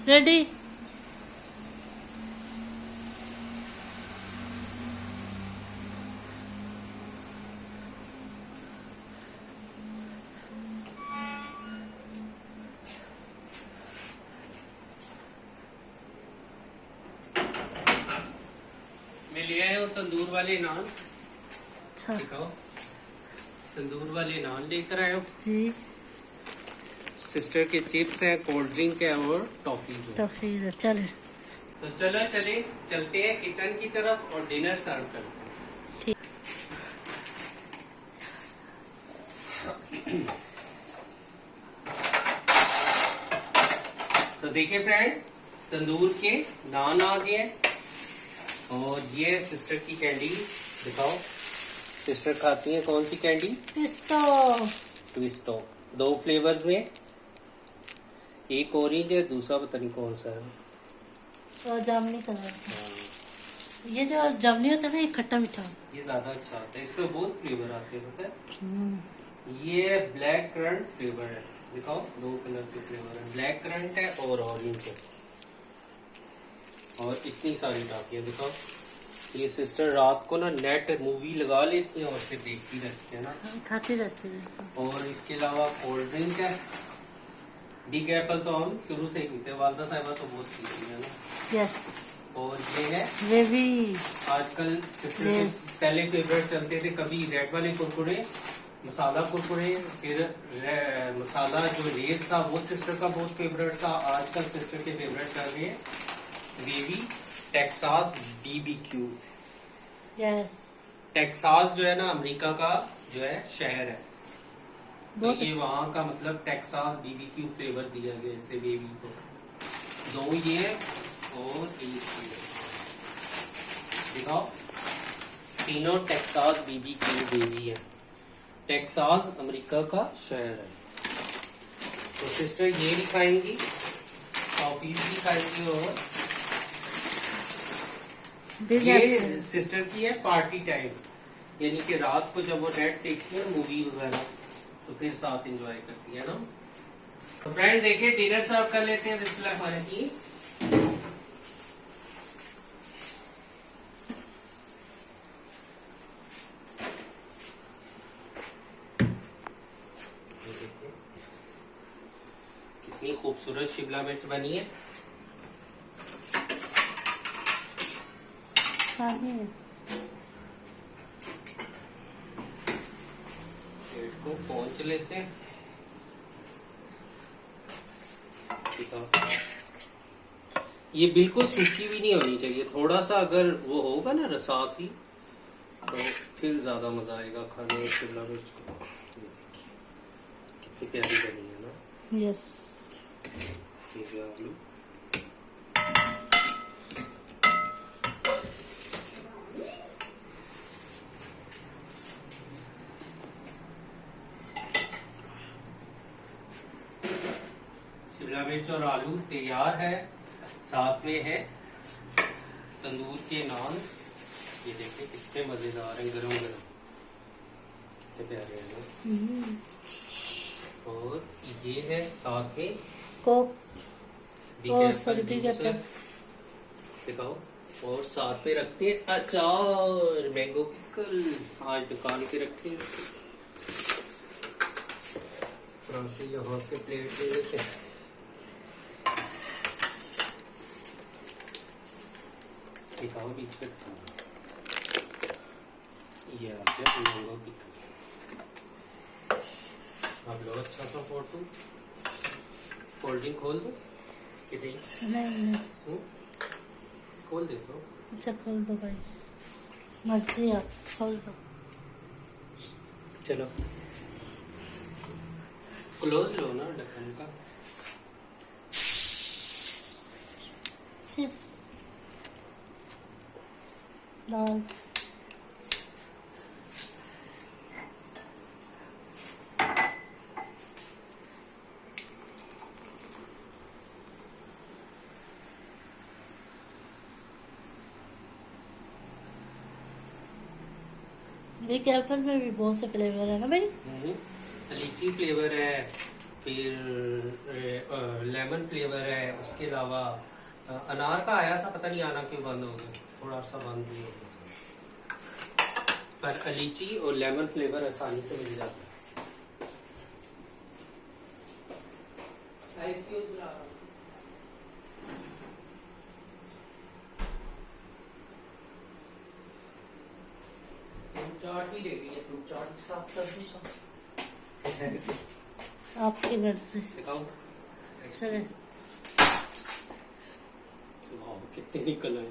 Speaker 2: रेडी।
Speaker 1: मैं ले आया हूँ तंदूर वाले नान।
Speaker 2: अच्छा
Speaker 1: दिखाओ, तंदूर वाले नान लेकर आया हूँ
Speaker 2: जी।
Speaker 1: सिस्टर के चिप्स है, कोल्ड ड्रिंक है और टॉफीज है।
Speaker 2: टॉफीज चले।
Speaker 1: तो चलो चलते हैं किचन की तरफ और डिनर सर्व करते हैं।
Speaker 2: ठीक।
Speaker 1: तो देखिए फ्रेंड्स, तंदूर के नान आ गए और ये सिस्टर की कैंडीज। दिखाओ सिस्टर खाती है कौन सी कैंडी? ट्विस्टो। 2 फ्लेवर्स में, एक ऑरेंज है, दूसरा पता नहीं कौन सा है।
Speaker 2: और जामुनी कलर। ये जो जामुनी होता है ना, ये खट्टा मीठा।
Speaker 1: ये ज्यादा अच्छा आता है, इसमें बहुत फ्लेवर आते हैं पता है। ये ब्लैक करंट फ्लेवर है। दिखाओ 2 कलर के फ्लेवर है, ब्लैक करंट है और ऑरेंज है। और इतनी सारी टाफियां दिखाओ। ये सिस्टर रात को ना नेट मूवी लगा लेती है और फिर देखती रहती है ना,
Speaker 2: खाती रहती है।
Speaker 1: और इसके अलावा कोल्ड ड्रिंक है। बिग एप्पल तो हम शुरू से ही पीते हैं, वालदा साहिबा तो बहुत पीती है ना।
Speaker 2: यस।
Speaker 1: और ये है
Speaker 2: बेबी।
Speaker 1: आजकल सिस्टर के पहले फेवरेट चलते थे, कभी रेड वाले कुरकुरे, मसाला कुरकुरे, फिर मसाला जो लेस था वो सिस्टर का बहुत फेवरेट था। आजकल सिस्टर के फेवरेट चल रहे हैं baby Texas BBQ।
Speaker 2: Yes.
Speaker 1: Texas जो है ना अमेरिका का जो है शहर है, तो ये
Speaker 2: अच्छा।
Speaker 1: वहाँ का मतलब टेक्सास BBQ फ्लेवर दिया गया इसे बेबी को। 2 ये और 1 ये। दिखाओ, तीनों टेक्सास BBQ बेबी है। टेक्सास अमेरिका का शहर है। तो सिस्टर ये भी खाएंगी, टॉफीज भी खाएंगी। और ये सिस्टर की है पार्टी टाइम, यानी कि रात को जब वो नेट देखती है मूवी वगैरह तो फिर साथ एंजॉय करती है ना। तो फ्रेंड देखिए डिनर सर्व कर लेते हैं। बिस्मिल्लाह खाने की। कितनी खूबसूरत शिमला मिर्च बनी है।
Speaker 2: पानी है।
Speaker 1: प्लेट को पोंछ लेते हैं। ये बिल्कुल सूखी भी नहीं होनी चाहिए, थोड़ा सा अगर वो होगा ना रसासी तो फिर ज्यादा मजा आएगा खाने में शिमला मिर्च को। कितनी प्यारी बनी है ना।
Speaker 2: यस।
Speaker 1: ये भी आलू शिमला मिर्च और आलू तैयार है। साथ में है तंदूर के नान। ये देखिए कितने मजेदार हैं, गरम गरम, कितने प्यारे हैं ना। और ये है साथ में
Speaker 2: कोक
Speaker 1: Be
Speaker 2: और
Speaker 1: careful,
Speaker 2: सर्दी के
Speaker 1: juice है। दिखाओ। और साथ में रखते हैं अचार, मैंगो पिकल। आज दुकान के रखे हैं। इस तरह से यहाँ से प्लेट ले लेते हैं। दिखाओ बीच में। ये आ गया मैंगो पिकल। आप लो अच्छा सा फोटो। कोल्ड ड्रिंक खोल दो कि नहीं?
Speaker 2: नहीं।
Speaker 1: खोल दे तो।
Speaker 2: अच्छा खोल दो भाई, मर्जी आप खोल दो।
Speaker 1: चलो क्लोज लो ना ढक्कन का।
Speaker 2: चीज दाल ये कैप्टन में भी बहुत से फ्लेवर है ना भाई।
Speaker 1: लीची फ्लेवर है, फिर लेमन फ्लेवर है, उसके अलावा अनार का आया था, पता नहीं आना क्यों बंद हो गया, थोड़ा सा बंद भी हो गया। पर लीची और लेमन फ्लेवर आसानी से मिल जाता है। चाट भी ले ली है, फ्रूट चाट साफ कर दूं सब।
Speaker 2: आपकी मर्जी।
Speaker 1: दिखाओ।
Speaker 2: चले
Speaker 1: वाह कितने निकल आए।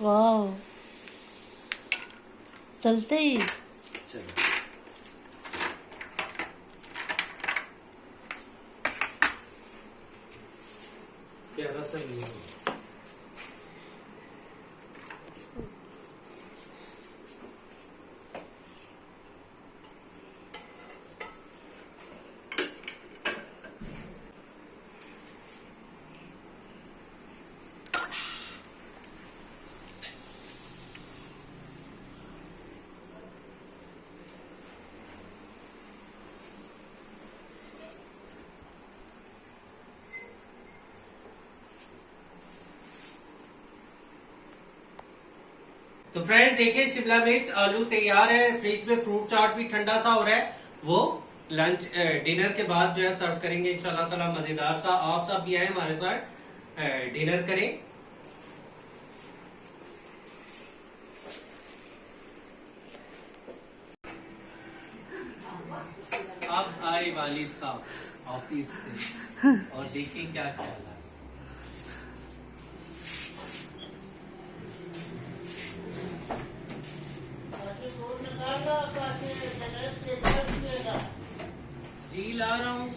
Speaker 2: वाह चलते ही।
Speaker 1: चलो प्यारा सा नहीं है। तो फ्रेंड देखिए शिमला मिर्च आलू तैयार है। फ्रिज में फ्रूट चाट भी ठंडा सा हो रहा है, वो लंच डिनर के बाद जो है सर्व करेंगे इंशाल्लाह ताला मजेदार सा। आप सब भी आए हमारे साथ डिनर करें। अब आए वाली साहब ऑफिस से और देखिए क्या क्या है। जी ला रहा हूँ।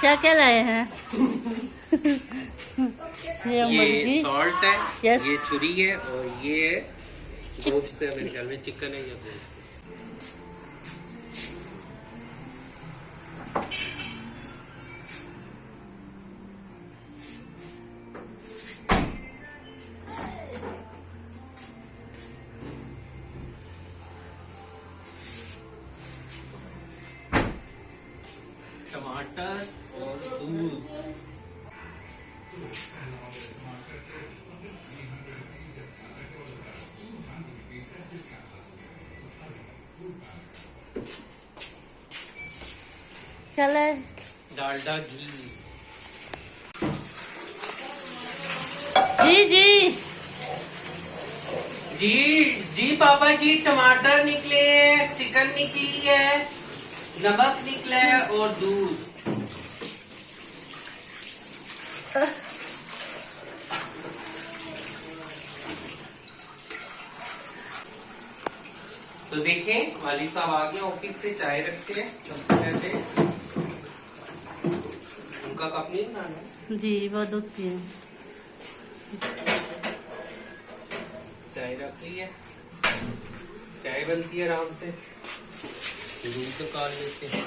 Speaker 2: क्या क्या लाए हैं? ये
Speaker 1: ये
Speaker 2: मुर्गी,
Speaker 1: सॉल्ट है,
Speaker 2: यस,
Speaker 1: ये छुरी है और ये गोश्त है, मेरे ख्याल में चिकन है या गोश्त।
Speaker 2: क्या लाए?
Speaker 1: डालडा घी।
Speaker 2: जी जी
Speaker 1: जी जी पापा जी, टमाटर निकले हैं, चिकन निकली है, नमक निकला है और दूध। तो देखें, वाली साहब आ गए ऑफिस से, चाय रखते हैं सबसे पहले। उनका कप नहीं बनाना है।
Speaker 2: जी, वो दूध पिए।
Speaker 1: चाय रख ली है, चाय बनती है आराम से, दूध तो काल लेते हैं।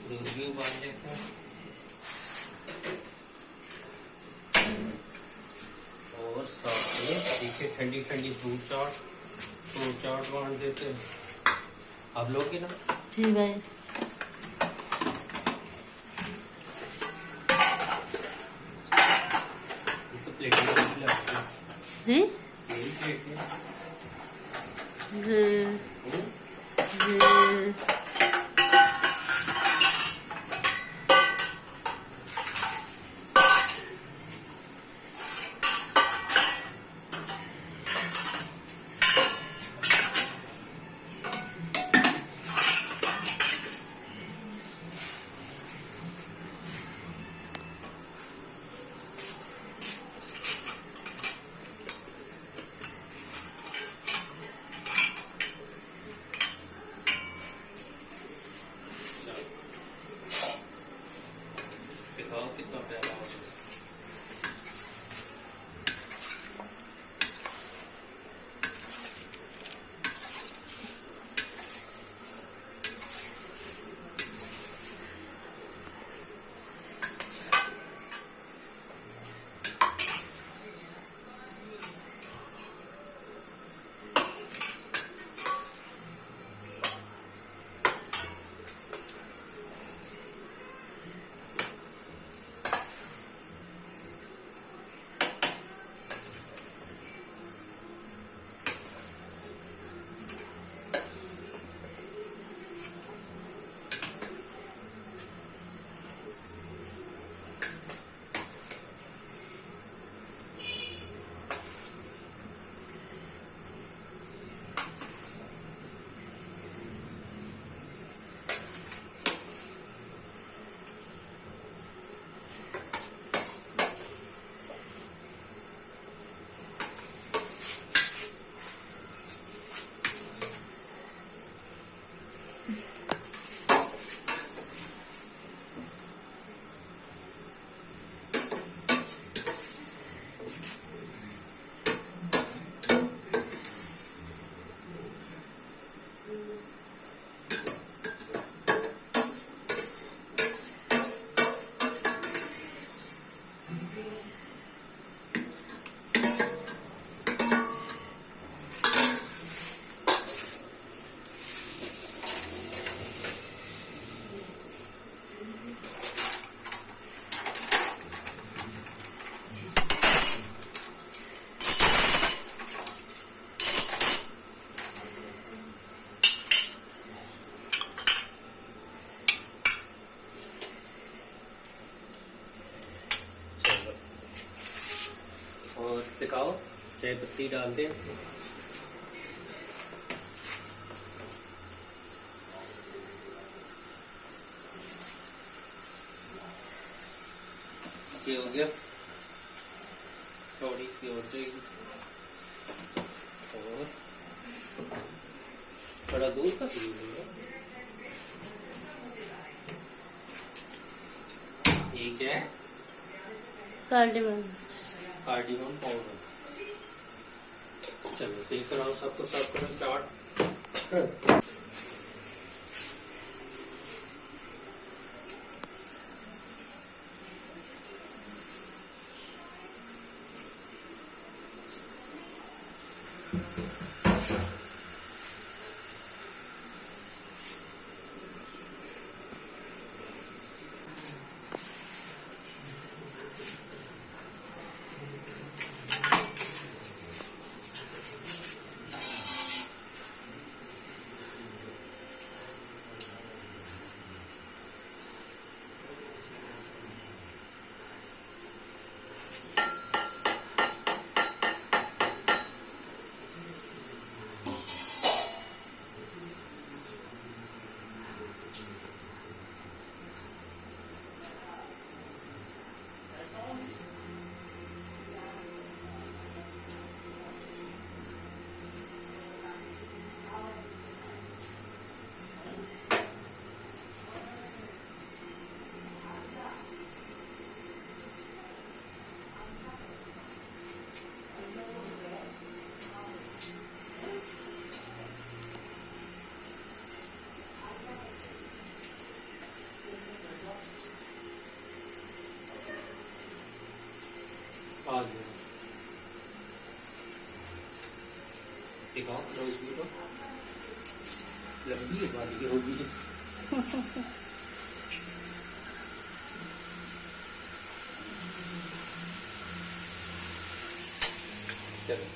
Speaker 1: दूध भी उबाल लेते हैं और साथ में पीछे ठंडी ठंडी फ्रूट चाट बांट देते हैं। आप लोगे ना?
Speaker 2: जी भाई।
Speaker 1: ये तो प्लेट में लगती है।
Speaker 2: जी
Speaker 1: यही प्लेट में।
Speaker 2: जी जी।
Speaker 1: दिखाओ कितना प्यारा हो गया। और दिखाओ, चाय पत्ती डाल दें। ये हो गया, थोड़ी सी और जाएगी और थोड़ा दूध का पी लेंगे। ये क्या है?
Speaker 2: कार्डिमम।
Speaker 1: Cardium powder. चलो देख रहा हूँ सबको सर्व करो चाट। आ गया, दिखाओ रोज वीडियो लंबी है वाली की होगी। चलो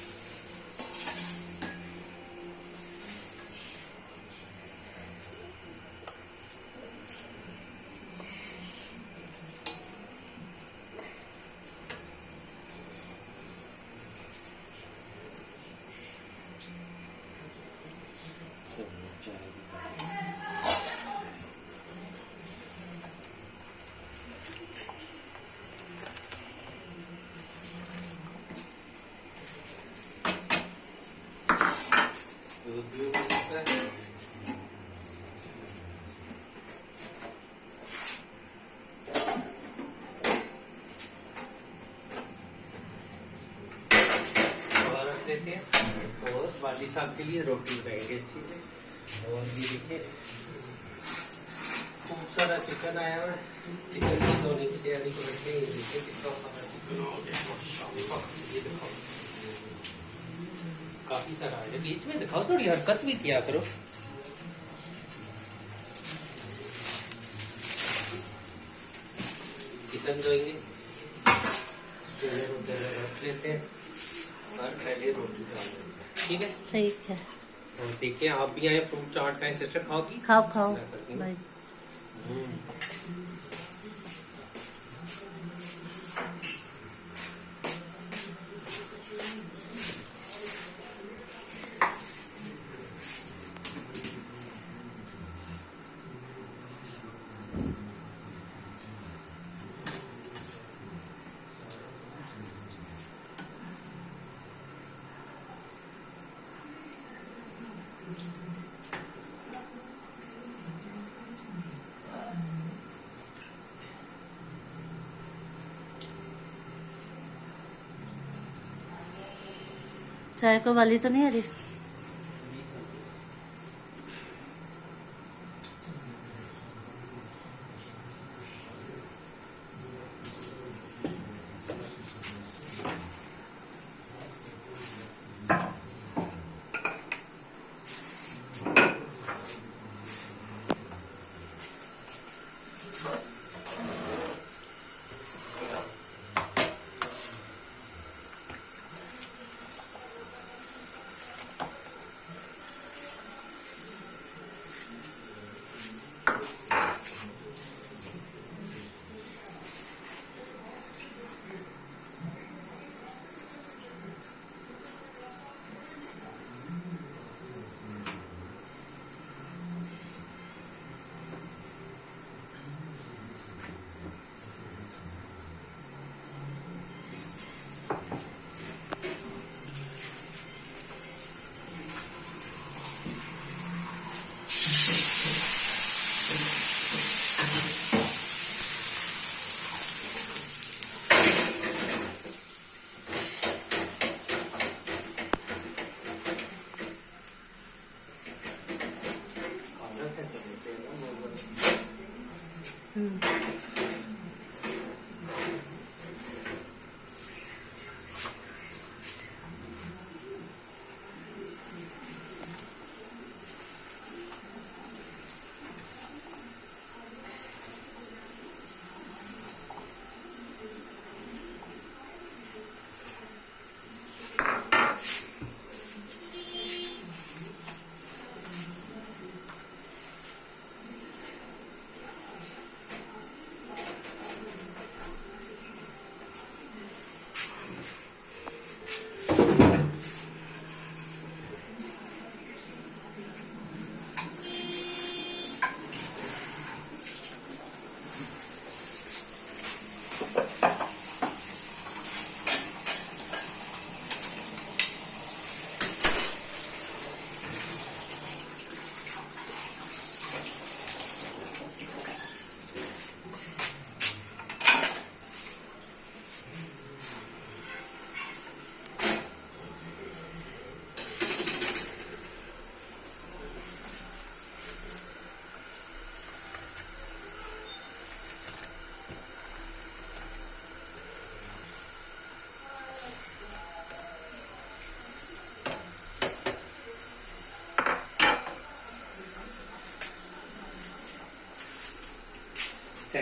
Speaker 1: देते हैं और बाली साहब के लिए रोटी बनाएंगे अच्छी से। और ये देखिए खूब सारा चिकन आया हुआ है, चिकन की धोने की तैयारी को रखते हैं। देखिए कितना सारा चिकन हो गया माशाल्लाह। ये दिखाओ काफी सारा है, बीच में दिखाओ थोड़ी हरकत भी किया करो। चिकन धोएंगे, रख लेते हैं और पहले रोटी डाल देते हैं, ठीक है?
Speaker 2: ठीक है।
Speaker 1: और देखिए आप भी आए फ्रूट चाट का सिस्टर खाओगी?
Speaker 2: खाओ खाओ भाई। चाय को वाली तो नहीं आ रही?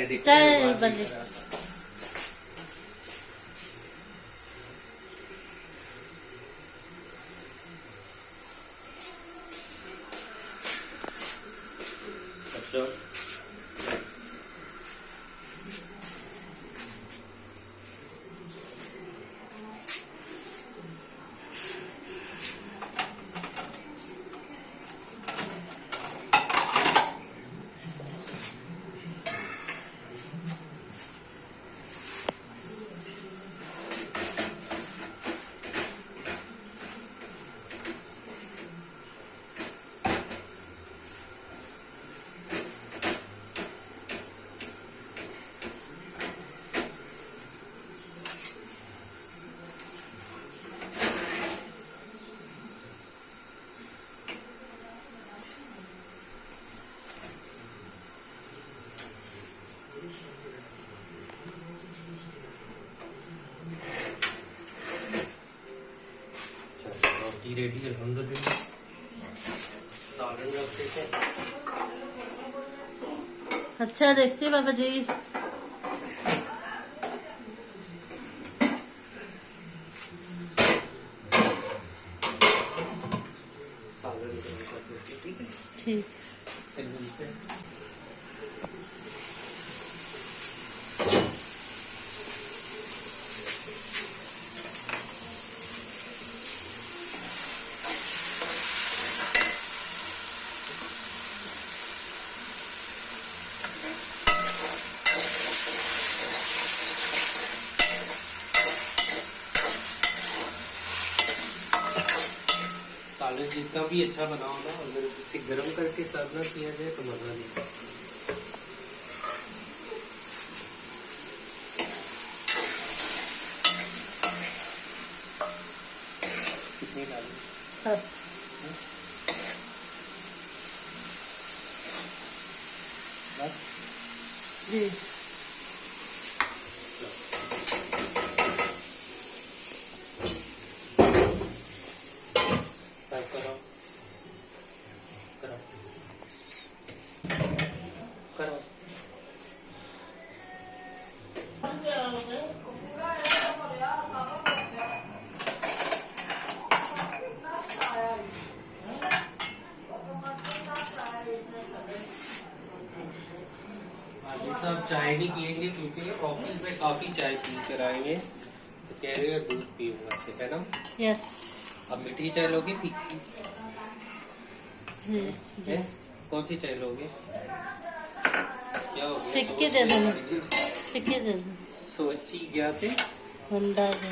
Speaker 1: देखो
Speaker 2: चाय बन गई।
Speaker 1: अच्छा रोटी रेडी अल्हम्दुलिल्लाह। सालन रखते थे।
Speaker 2: अच्छा देखते बाबा जी।
Speaker 1: सालन गर्म कर देते हैं, ठीक है।
Speaker 2: ठीक।
Speaker 1: फिर मिलते हैं। सालन जितना भी अच्छा बना होगा अगर इसे गर्म करके सर्व ना किया जाए तो मजा नहीं आता। कितनी डाली?
Speaker 2: हाँ।
Speaker 1: बस
Speaker 2: जी।
Speaker 1: सर्व करो करो करो। आगे साहब चाय नहीं पियेंगे क्योंकि ऑफिस में काफी चाय पी कर आए हैं, तो कह रहे हैं दूध पीऊंगा से, है ना।
Speaker 2: यस।
Speaker 1: अब मीठी चाय लोगे फीकी?
Speaker 2: जी जी।
Speaker 1: हैं? कौन सी चाय लोगे? क्या हो गया?
Speaker 2: फिक्की दे दो, फिक्की दे दो।
Speaker 1: सोची क्या थे?
Speaker 2: होंडा का।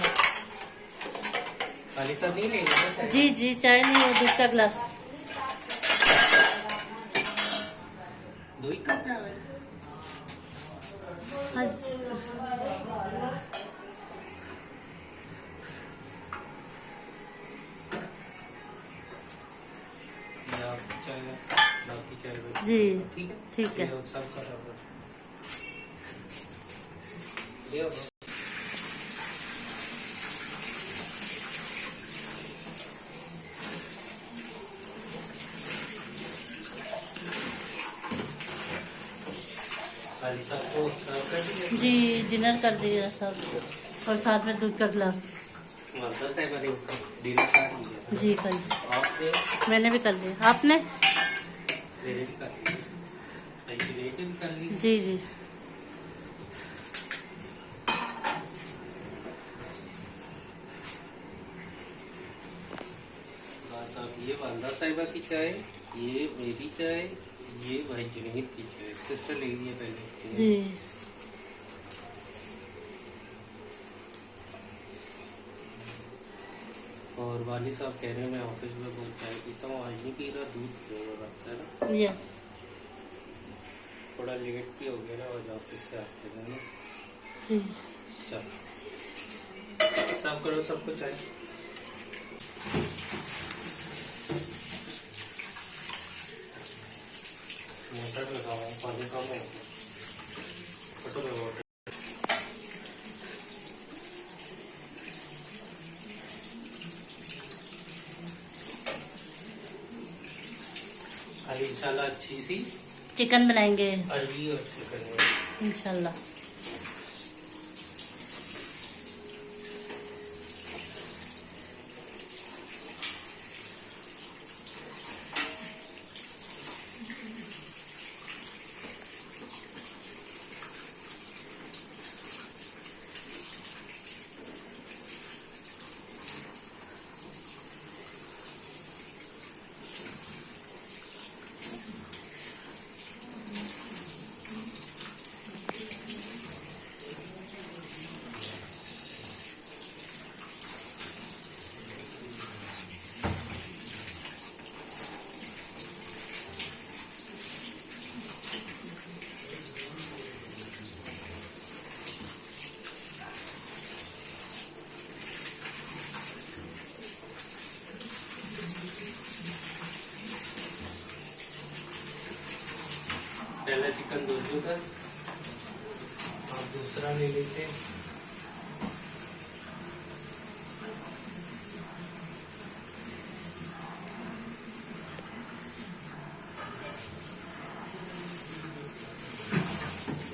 Speaker 1: खाली साहब नहीं लेंगे ना चाय?
Speaker 2: जी जी, चाय नहीं है, दूध का गिलास।
Speaker 1: दो ही कप डाला है?
Speaker 2: हाँ।
Speaker 1: या आपकी चाय है, बाकी चाय है।
Speaker 2: जी
Speaker 1: ठीक है
Speaker 2: ठीक है।
Speaker 1: ये सब कर रहा हूँ। ले आओ। खाली साहब को सर्व कर दिया?
Speaker 2: जी डिनर कर दिया सब, और साथ में दूध का गिलास।
Speaker 1: दस है बने डिनर साथ ही है।
Speaker 2: जी कर
Speaker 1: आपने
Speaker 2: मैंने भी कर लिया। आपने?
Speaker 1: मेरे भी कर ली, भी कर ली।
Speaker 2: जी जी।
Speaker 1: बस अब ये वालदा साहिबा की चाय, ये मेरी चाय, ये भाई जुनैद की चाय। सिस्टर ले लिया पहले
Speaker 2: जी।
Speaker 1: और वाली साहब कह रहे हैं मैं ऑफिस में बहुत चाय पीता हूँ, आज नहीं पी रहा, दूध पीऊंगा बस, है ना।
Speaker 2: यस।
Speaker 1: थोड़ा लेट भी हो गया ना आज ऑफिस से आते हैं ना।
Speaker 2: जी।
Speaker 1: चलो सब करो सबको चाय। मोटर लगाओ, पानी कम हो गया। इंशाल्लाह अच्छी सी
Speaker 2: चिकन बनाएंगे।
Speaker 1: अरबी और चिकन।
Speaker 2: इंशाल्लाह।
Speaker 1: पहला चिकन दूसरे का और दूसरा ले लेते हैं।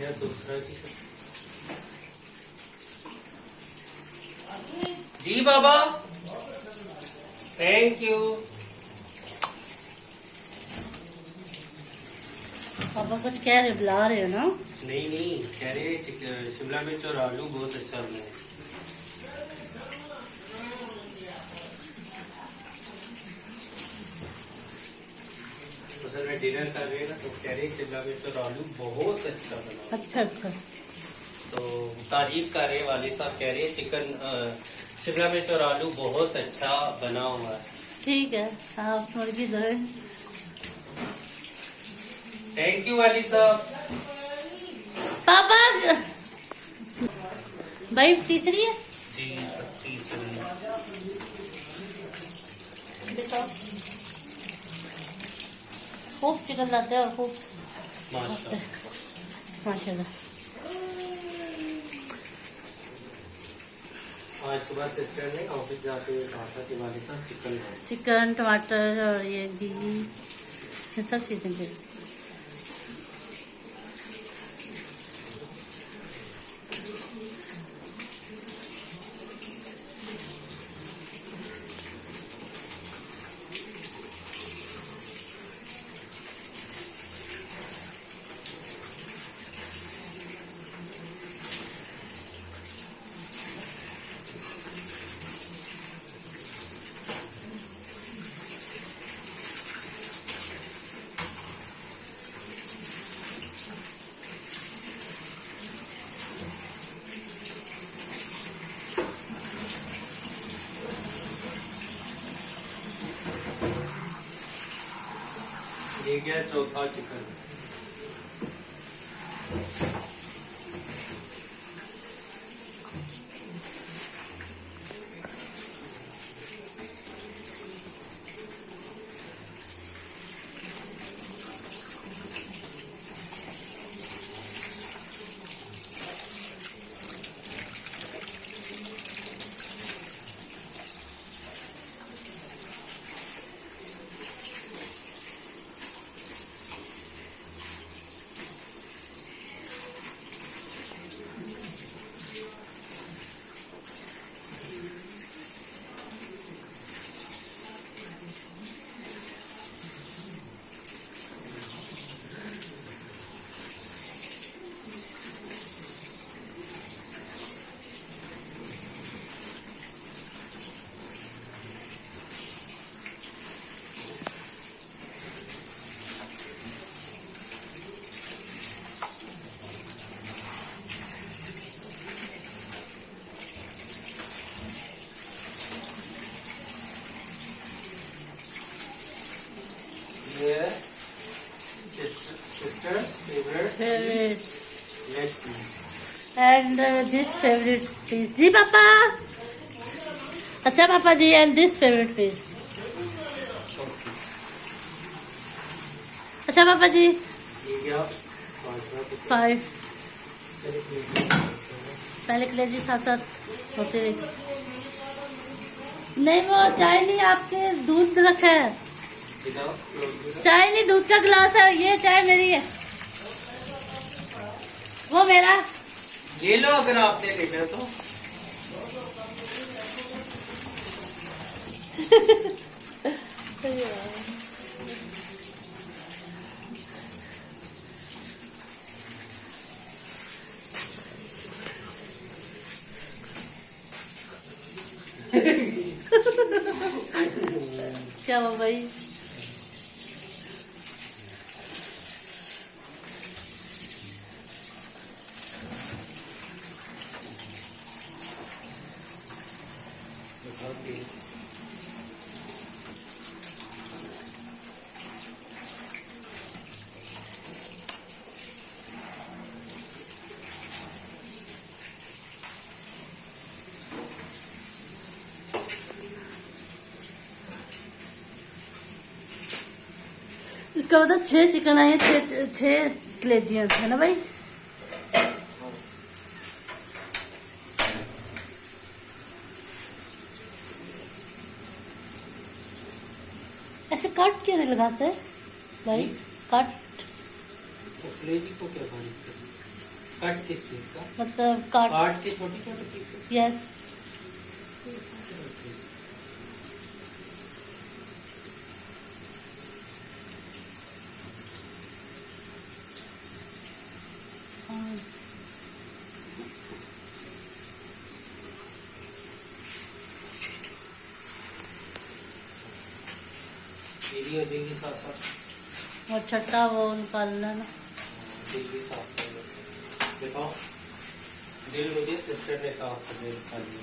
Speaker 1: यह दूसरा चिकन। जी बाबा, थैंक यू।
Speaker 2: पापा कुछ कह रहे, बुला रहे हो ना?
Speaker 1: नहीं नहीं, कह रहे शिमला मिर्च और आलू बहुत अच्छा बना है। असल में डिनर कर रहे हैं ना, तो कह रहे शिमला मिर्च और आलू बहुत अच्छा बना।
Speaker 2: अच्छा अच्छा।
Speaker 1: तो तारीफ कर रहे वाले साहब, कह रहे चिकन शिमला मिर्च और आलू बहुत अच्छा बना हुआ है।
Speaker 2: ठीक है, आप मुर्गी दो।
Speaker 1: थैंक यू वाली साहब।
Speaker 2: पापा भाई तीसरी है
Speaker 1: जी, तीसरी।
Speaker 2: देखो, खूब चिकन लाते हैं और खूब
Speaker 1: माशाल्लाह।
Speaker 2: माशाल्लाह।
Speaker 1: आज सुबह सिस्टर ने ऑफिस जाते हुए कहा था कि वाले साहब चिकन है।
Speaker 2: चिकन, टमाटर और ये घी, ये सब चीजें भी।
Speaker 1: ये गया चौथा chicken. Yeah. Sister's favorite.
Speaker 2: Favorite.
Speaker 1: Let's see.
Speaker 2: And this favorite piece. जी पापा। अच्छा पापा जी, and this favorite piece. अच्छा पापा जी।
Speaker 1: ये क्या?
Speaker 2: 5। पहले के लिए जी साथ साथ होते रहे। नहीं, वो चाय नहीं, आपके दूध रखा है। चाय नहीं, दूध का गिलास है। ये चाय मेरी है। वो मेरा।
Speaker 1: ले लो अगर आपने लेना तो।
Speaker 2: क्या हुआ भाई? इसका मतलब 6 चिकन आए, 6 कलेजियां है ना भाई? ऐसे कट क्यों नहीं लगाते भाई? कट
Speaker 1: कलेजी को क्या बारीक कट किस चीज का?
Speaker 2: मतलब कट।
Speaker 1: काट के छोटे छोटे पीसेस।
Speaker 2: यस।
Speaker 1: मेरी हो जाएगी साथ साथ।
Speaker 2: और छठा वो निकालना ना।
Speaker 1: दिल भी साफ कर लो। देखो दिल मुझे सिस्टर ने साफ करने खा लिया।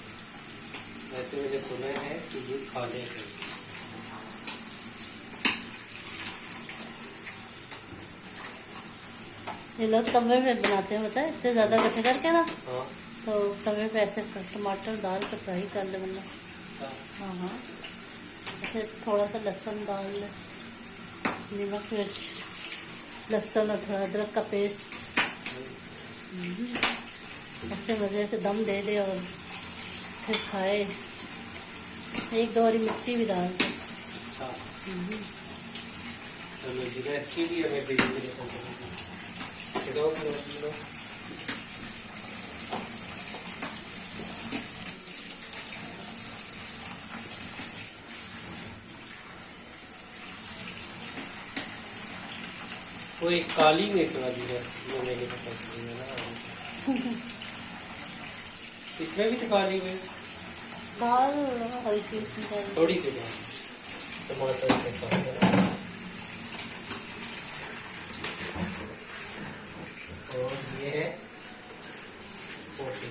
Speaker 1: वैसे मैंने सुना है कि ये खाने के
Speaker 2: ये लोग तवे पे बनाते हैं, पता है? इससे ज्यादा इकट्ठे करके ना,
Speaker 1: हाँ
Speaker 2: तो तवे पे ऐसे टमाटर डाल के फ्राई कर ले वरना।
Speaker 1: अच्छा
Speaker 2: हाँ हाँ। ऐसे थोड़ा सा लहसुन डाल ले, नमक मिर्च, लहसुन और थोड़ा अदरक का पेस्ट, ऐसे मजे से दम दे दे और फिर खाए। 1-2 हरी मिर्ची भी डाल दे।
Speaker 1: अच्छा चलो जी रेसिपी भी हमें धीरे धीरे वो एक काली मिर्च वाली रेसिपी मैंने पता चली है ना। इसमें भी तो काली मिर्च
Speaker 2: दाल हल्की सी डाल।
Speaker 1: थोड़ी सी डाल टमाटर के साथ है ना। और ये है पोटी।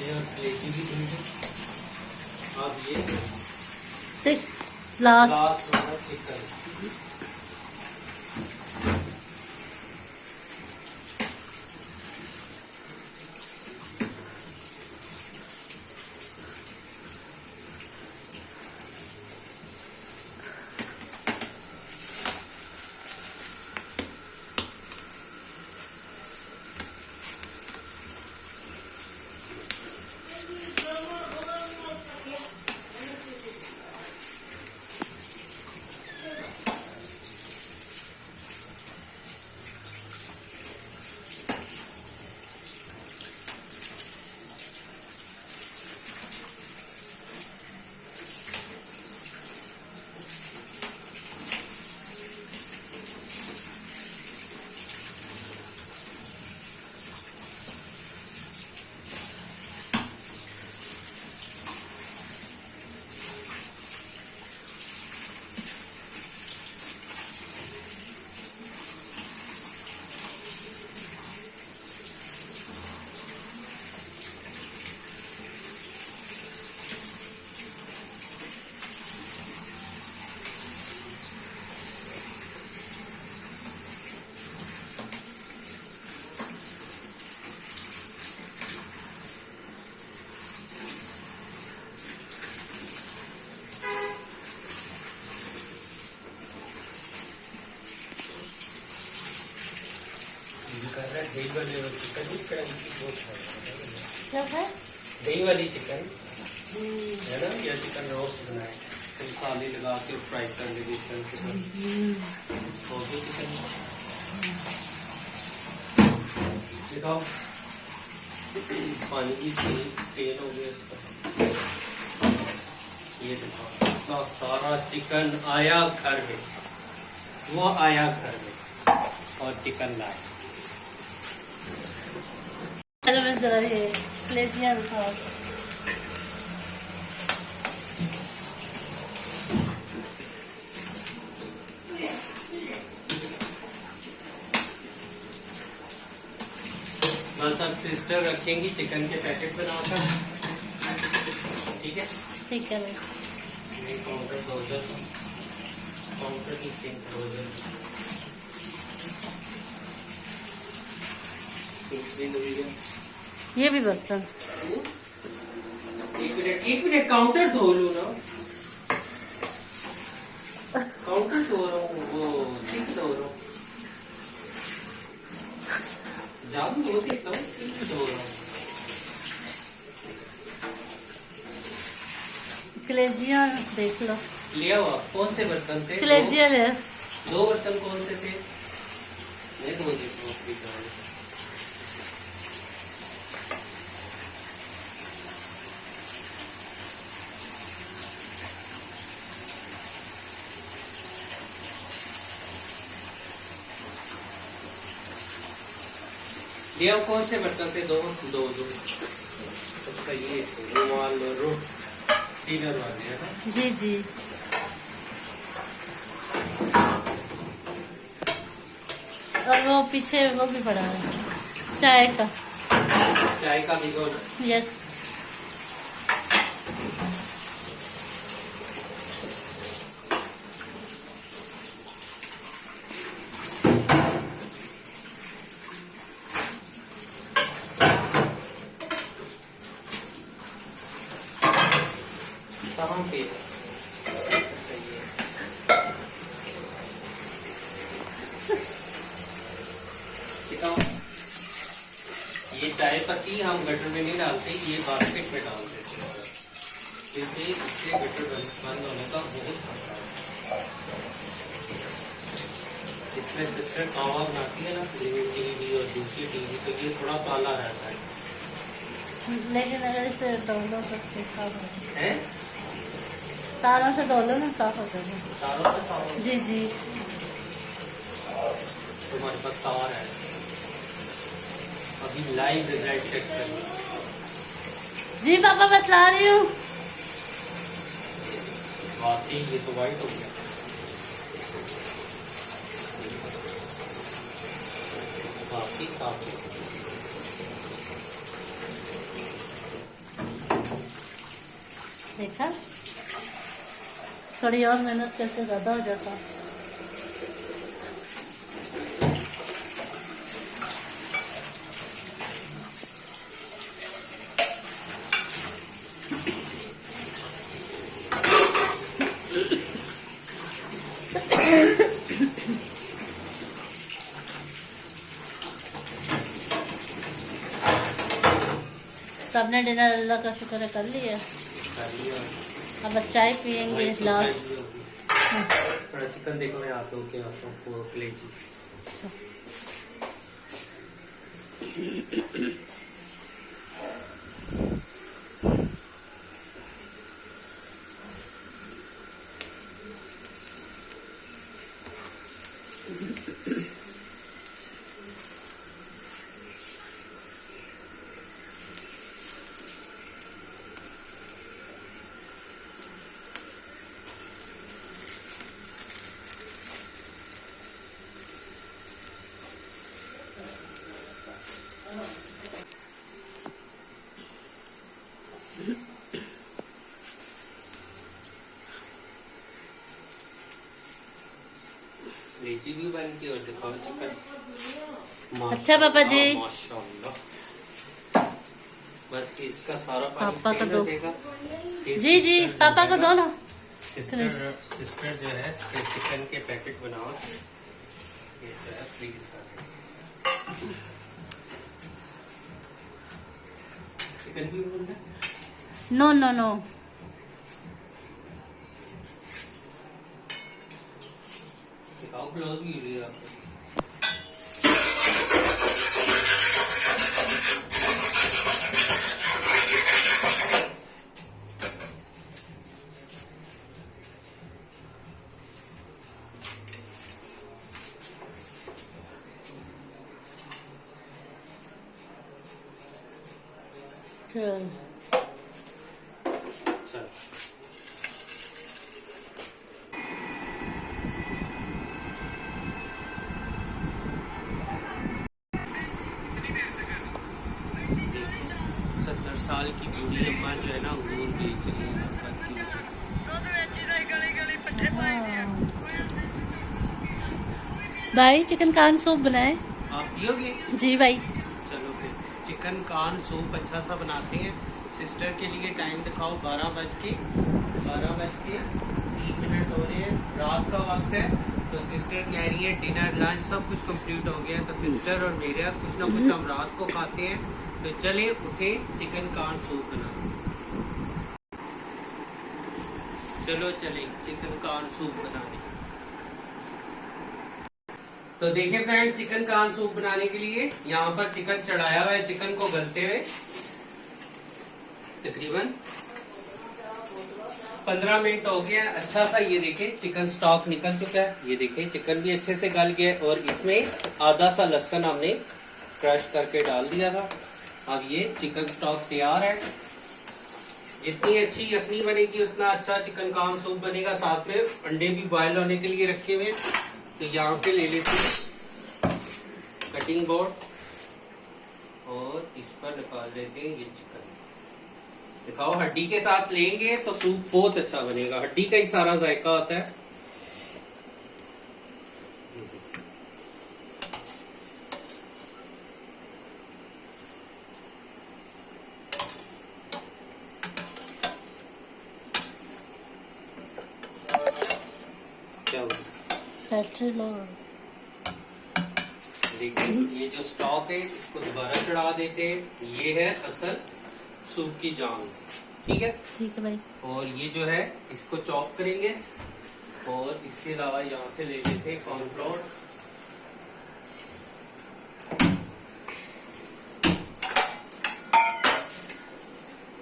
Speaker 1: और प्लेटिंग भी बन गई। अब ये
Speaker 2: 6 लास्ट।
Speaker 1: लास्ट वाला चिकन। दही वाले चिकन की करेंसी बहुत है।
Speaker 2: क्या है?
Speaker 1: दही वाली चिकन है ना, या चिकन रोस्ट बनाए फिर मसाले लगा के फ्राई कर ले बेसन के साथ हो गई चिकन। दिखाओ पानी की स्टेन हो गया इसका। ये दिखाओ इतना सारा चिकन आया घर में, वो आया घर में और चिकन लाए।
Speaker 2: मैं जरा ये कलेजियां दिखाओ।
Speaker 1: बस अब सिस्टर रखेंगी चिकन के पैकेट बनाकर, ठीक है?
Speaker 2: ठीक है भाई।
Speaker 1: ये काउंटर क्लोजर, काउंटर की सिंक क्लोजर, सिंक भी धुल गया।
Speaker 2: ये भी बर्तन।
Speaker 1: एक मिनट काउंटर धो लूँ ना, काउंटर धो रहा हूँ, वो सिंक धो रहा हूँ, जादू हो देता हूँ, सिंक धो रहा हूँ।
Speaker 2: कलेजियां देख लो।
Speaker 1: लिया हुआ कौन से बर्तन थे?
Speaker 2: कलेजियां ले।
Speaker 1: दो बर्तन कौन से थे? मैं धो देता हूँ अपनी गाड़ी। लिया कौन से बर्तन थे? दो दो दो उसका ये रुमाल डिनर वाले है ना?
Speaker 2: जी जी। और वो पीछे वो भी पड़ा है चाय का।
Speaker 1: चाय का भिगोना।
Speaker 2: यस।
Speaker 1: कहाँ पे? दिखाओ। ये चाय पत्ती हम गटर में नहीं डालते, ये बास्केट में डाल देते हैं क्योंकि इससे गटर बंद होने का बहुत खतरा है। इसमें सिस्टर कावा बनाती है ना, टीवी और दूसरी टीवी, तो ये थोड़ा काला रहता है।
Speaker 2: लेकिन अगर इसे डोलो तो साफ हो
Speaker 1: हैं?
Speaker 2: तारों से डोलो ना साफ हो जाएगा।
Speaker 1: तारों से साफ?
Speaker 2: जी जी।
Speaker 1: तुम्हारे पास तार है? अभी लाइव रिजल्ट चेक करो।
Speaker 2: जी पापा बस ला रही हूँ।
Speaker 1: वाकई ये तो वाइट हो गया। काफी साफ है।
Speaker 2: देखा, थोड़ी और मेहनत करके ज्यादा हो जाता। सबने डिनर अल्लाह का शुक्र है कर लिया। अब चाय पियेंगे लास्ट।
Speaker 1: थोड़ा चिकन देखो, मैं आता हूँ क्या आपको प्लेट। लीची भी बन के और दिखाओ चिकन।
Speaker 2: अच्छा पापा जी।
Speaker 1: माशाल्लाह। बस इसका सारा
Speaker 2: पापा
Speaker 1: पानी
Speaker 2: का दो।
Speaker 1: देगा।
Speaker 2: जी जी पापा को दो ना।
Speaker 1: सिस्टर जो है ये चिकन के पैकेट बनाओ, ये जो है फ्रीज कर। चिकन भी बोल रहे?
Speaker 2: No no no.
Speaker 1: दिखाओ क्लोज भी वीडियो आपको।
Speaker 2: चल।
Speaker 1: चल सत्तर साल की बूढ़ी अम्मा जो है ना अंगूर बेच रही है।
Speaker 2: भाई चिकन कान सूप बनाए।
Speaker 1: आप पियोगे?
Speaker 2: जी भाई।
Speaker 1: चलो फिर चिकन कान सूप अच्छा सा बनाते हैं। सिस्टर के लिए टाइम दिखाओ 12:03 हो रहे हैं। रात का वक्त है तो सिस्टर कह रही है डिनर लंच सब कुछ कंप्लीट हो गया है। तो सिस्टर और मेरे कुछ ना कुछ हम रात को खाते हैं। तो चले उठे चिकन कान सूप बना। चलो चले चिकन कान सूप बनाने। तो देखिए फ्रेंड, चिकन कान सूप बनाने के लिए यहाँ पर चिकन चढ़ाया हुआ है। चिकन को गलते हुए तकरीबन 15 मिनट हो गया। अच्छा सा ये देखे चिकन स्टॉक निकल चुका है। ये देखे चिकन भी अच्छे से गल गया और इसमें आधा सा लहसुन हमने क्रश करके डाल दिया था। अब ये चिकन स्टॉक तैयार है। जितनी अच्छी यखनी बनेगी उतना अच्छा चिकन कान सूप बनेगा। साथ में अंडे भी बॉयल होने के लिए रखे हुए। तो यहाँ से ले लेते हैं कटिंग बोर्ड और इस पर निकाल लेते हैं ये चिकन। दिखाओ, हड्डी के साथ लेंगे तो सूप बहुत अच्छा बनेगा। हड्डी का ही सारा जायका होता है। क्या हुआ? देखिए ये जो स्टॉक है इसको दोबारा चढ़ा देते हैं। ये है असल सूप की जान। ठीक है
Speaker 2: भाई।
Speaker 1: और ये जो है इसको चॉप करेंगे और इसके अलावा यहाँ से ले लेते हैं कॉर्नफ्लोर।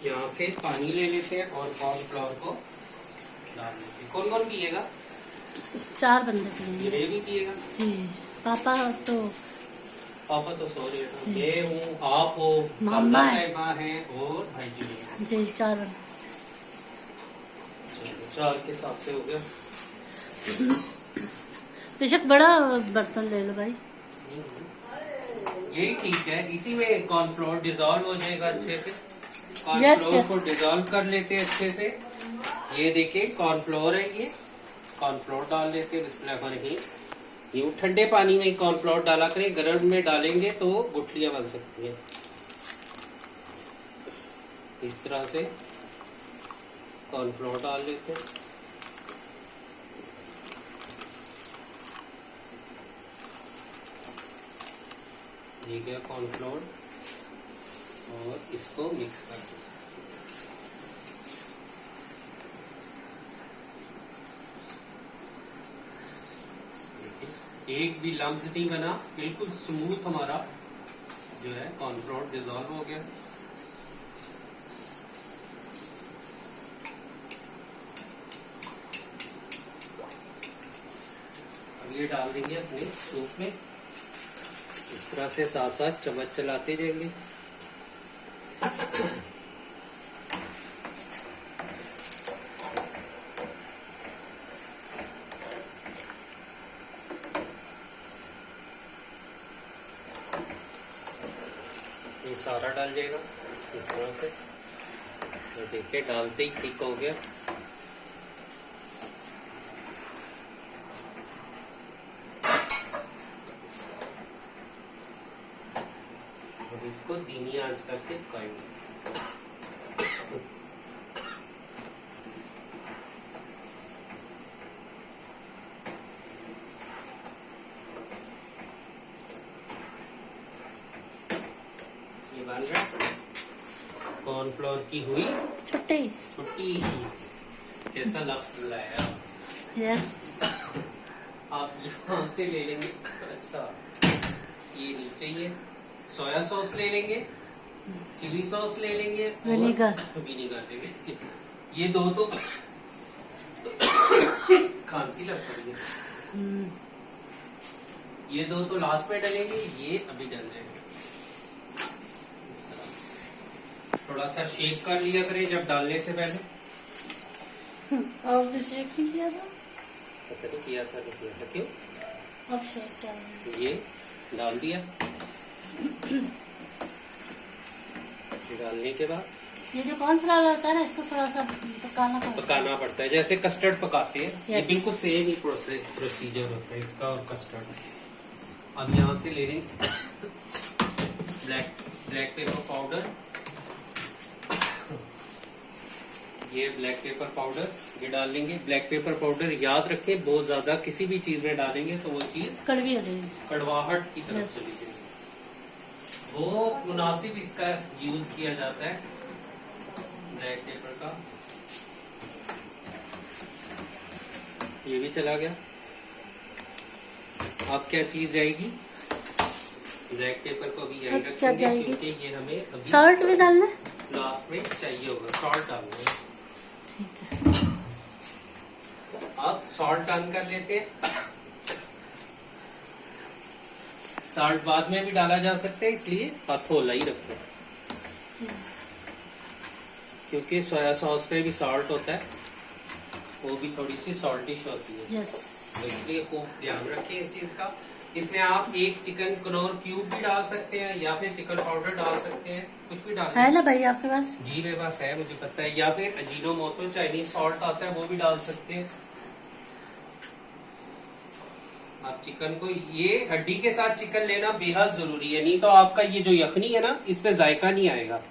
Speaker 1: यहाँ से पानी ले लेते हैं और कॉर्नफ्लोर को डाल लेते हैं। कौन कौन पिएगा?
Speaker 2: 4 बंदे पिएंगे।
Speaker 1: ये भी पिएगा?
Speaker 2: जी। पापा तो
Speaker 1: सो रहे हैं। मैं हूँ, आप हो,
Speaker 2: मम्मा है।
Speaker 1: साहिबा है और भाई जी है।
Speaker 2: जी 4।
Speaker 1: चलो 4 के हिसाब से हो गया।
Speaker 2: बेशक बड़ा बर्तन ले लो भाई।
Speaker 1: यही ठीक है। इसी में कॉर्नफ्लोर डिजोल्व हो जाएगा अच्छे से।
Speaker 2: Yes,
Speaker 1: cornflour
Speaker 2: yes.
Speaker 1: को डिजोल्व कर लेते हैं अच्छे से। ये देखिए कॉर्नफ्लोर है। ये कॉर्नफ्लोर डाल लेते हैं। बिस्मिल्लाह। ये ठंडे पानी में कॉर्नफ्लोर डाला करें। गर्म में डालेंगे तो गुठलियां बन सकती हैं। इस तरह से कॉर्नफ्लोर डाल लेते हैं। ये गया कॉर्नफ्लोर और इसको मिक्स कर दें। एक भी लम्स नहीं बना। बिल्कुल स्मूथ हमारा जो है कॉर्नफ्लोर डिजोल्व हो गया। अब ये डाल देंगे अपने सूप में। इस तरह से साथ साथ चम्मच चलाते जाएंगे। ये सारा डाल जाएगा इस तरह से। तो देखिए डालते ही ठीक हो गया। अब इसको धीमी आंच करके पकाएंगे। ये बन रहा है। कॉर्नफ्लोर की हुई
Speaker 2: छुट्टी।
Speaker 1: छुट्टी। कैसा लफ्ज लाया।
Speaker 2: यस।
Speaker 1: आप यहाँ से ले लेंगे। अच्छा, ये नीचे ही है। सोया सॉस ले लेंगे, चिली सॉस ले लेंगे,
Speaker 2: विनेगर।
Speaker 1: विनेगर ले लेंगे। ये दो तो खांसी लग पड़ी है। ये दो तो लास्ट में डालेंगे, ये अभी डाल देंगे। थोड़ा सा शेक कर लिया करें जब डालने से पहले।
Speaker 2: आपने शेक नहीं किया था?
Speaker 1: अच्छा, नहीं किया था क्यों?
Speaker 2: अब शेक कर।
Speaker 1: ये डाल दिया। डालने के बाद
Speaker 2: ये जो कॉर्नफ्लावर होता है ना, इसको थोड़ा सा पकाना
Speaker 1: पड़ता है, जैसे कस्टर्ड पकाते हैं। ये
Speaker 2: Yes.
Speaker 1: बिल्कुल सेम ही प्रोसीजर होता है इसका और कस्टर्ड। अब यहाँ से ले लेंगे ब्लैक पेपर पाउडर। ये ब्लैक पेपर पाउडर ये डाल लेंगे। ब्लैक पेपर पाउडर याद रखें, बहुत ज्यादा किसी भी चीज में डालेंगे तो वो चीज
Speaker 2: कड़वी हो जाएगी,
Speaker 1: कड़वाहट की तरफ
Speaker 2: Yes.
Speaker 1: चली जाएगी। बहुत मुनासिब इसका यूज किया जाता है ब्लैक पेपर का। ये भी चला गया। अब क्या चीज जाएगी? ब्लैक पेपर को अभी यहीं
Speaker 2: अब क्या
Speaker 1: रखेंगे
Speaker 2: जाएगी?
Speaker 1: क्योंकि ये हमें अभी
Speaker 2: सॉल्ट भी डालना है?
Speaker 1: लास्ट में चाहिए होगा। सॉल्ट डालना है।
Speaker 2: ठीक है।
Speaker 1: अब सॉल्ट डाल कर लेते हैं। सॉल्ट बाद में भी डाला जा सकता है, इसलिए हथौला ही रखो क्योंकि सोया सॉस में भी सॉल्ट होता है, वो भी थोड़ी सी सॉल्टिश होती है।
Speaker 2: यस।
Speaker 1: तो इसलिए खूब ध्यान रखें इस चीज का। इसमें आप एक चिकन कनौर क्यूब भी डाल सकते हैं या फिर चिकन पाउडर डाल सकते हैं, कुछ भी डाल।
Speaker 2: है ना भाई आपके पास?
Speaker 1: जी मेरे पास है, मुझे पता है। या फिर अजीनोमोटो चाइनीज सॉल्ट आता है, वो भी डाल सकते हैं आप। चिकन को ये हड्डी के साथ चिकन लेना बेहद जरूरी है, नहीं तो आपका ये जो यखनी है ना, इसमें जायका नहीं आएगा।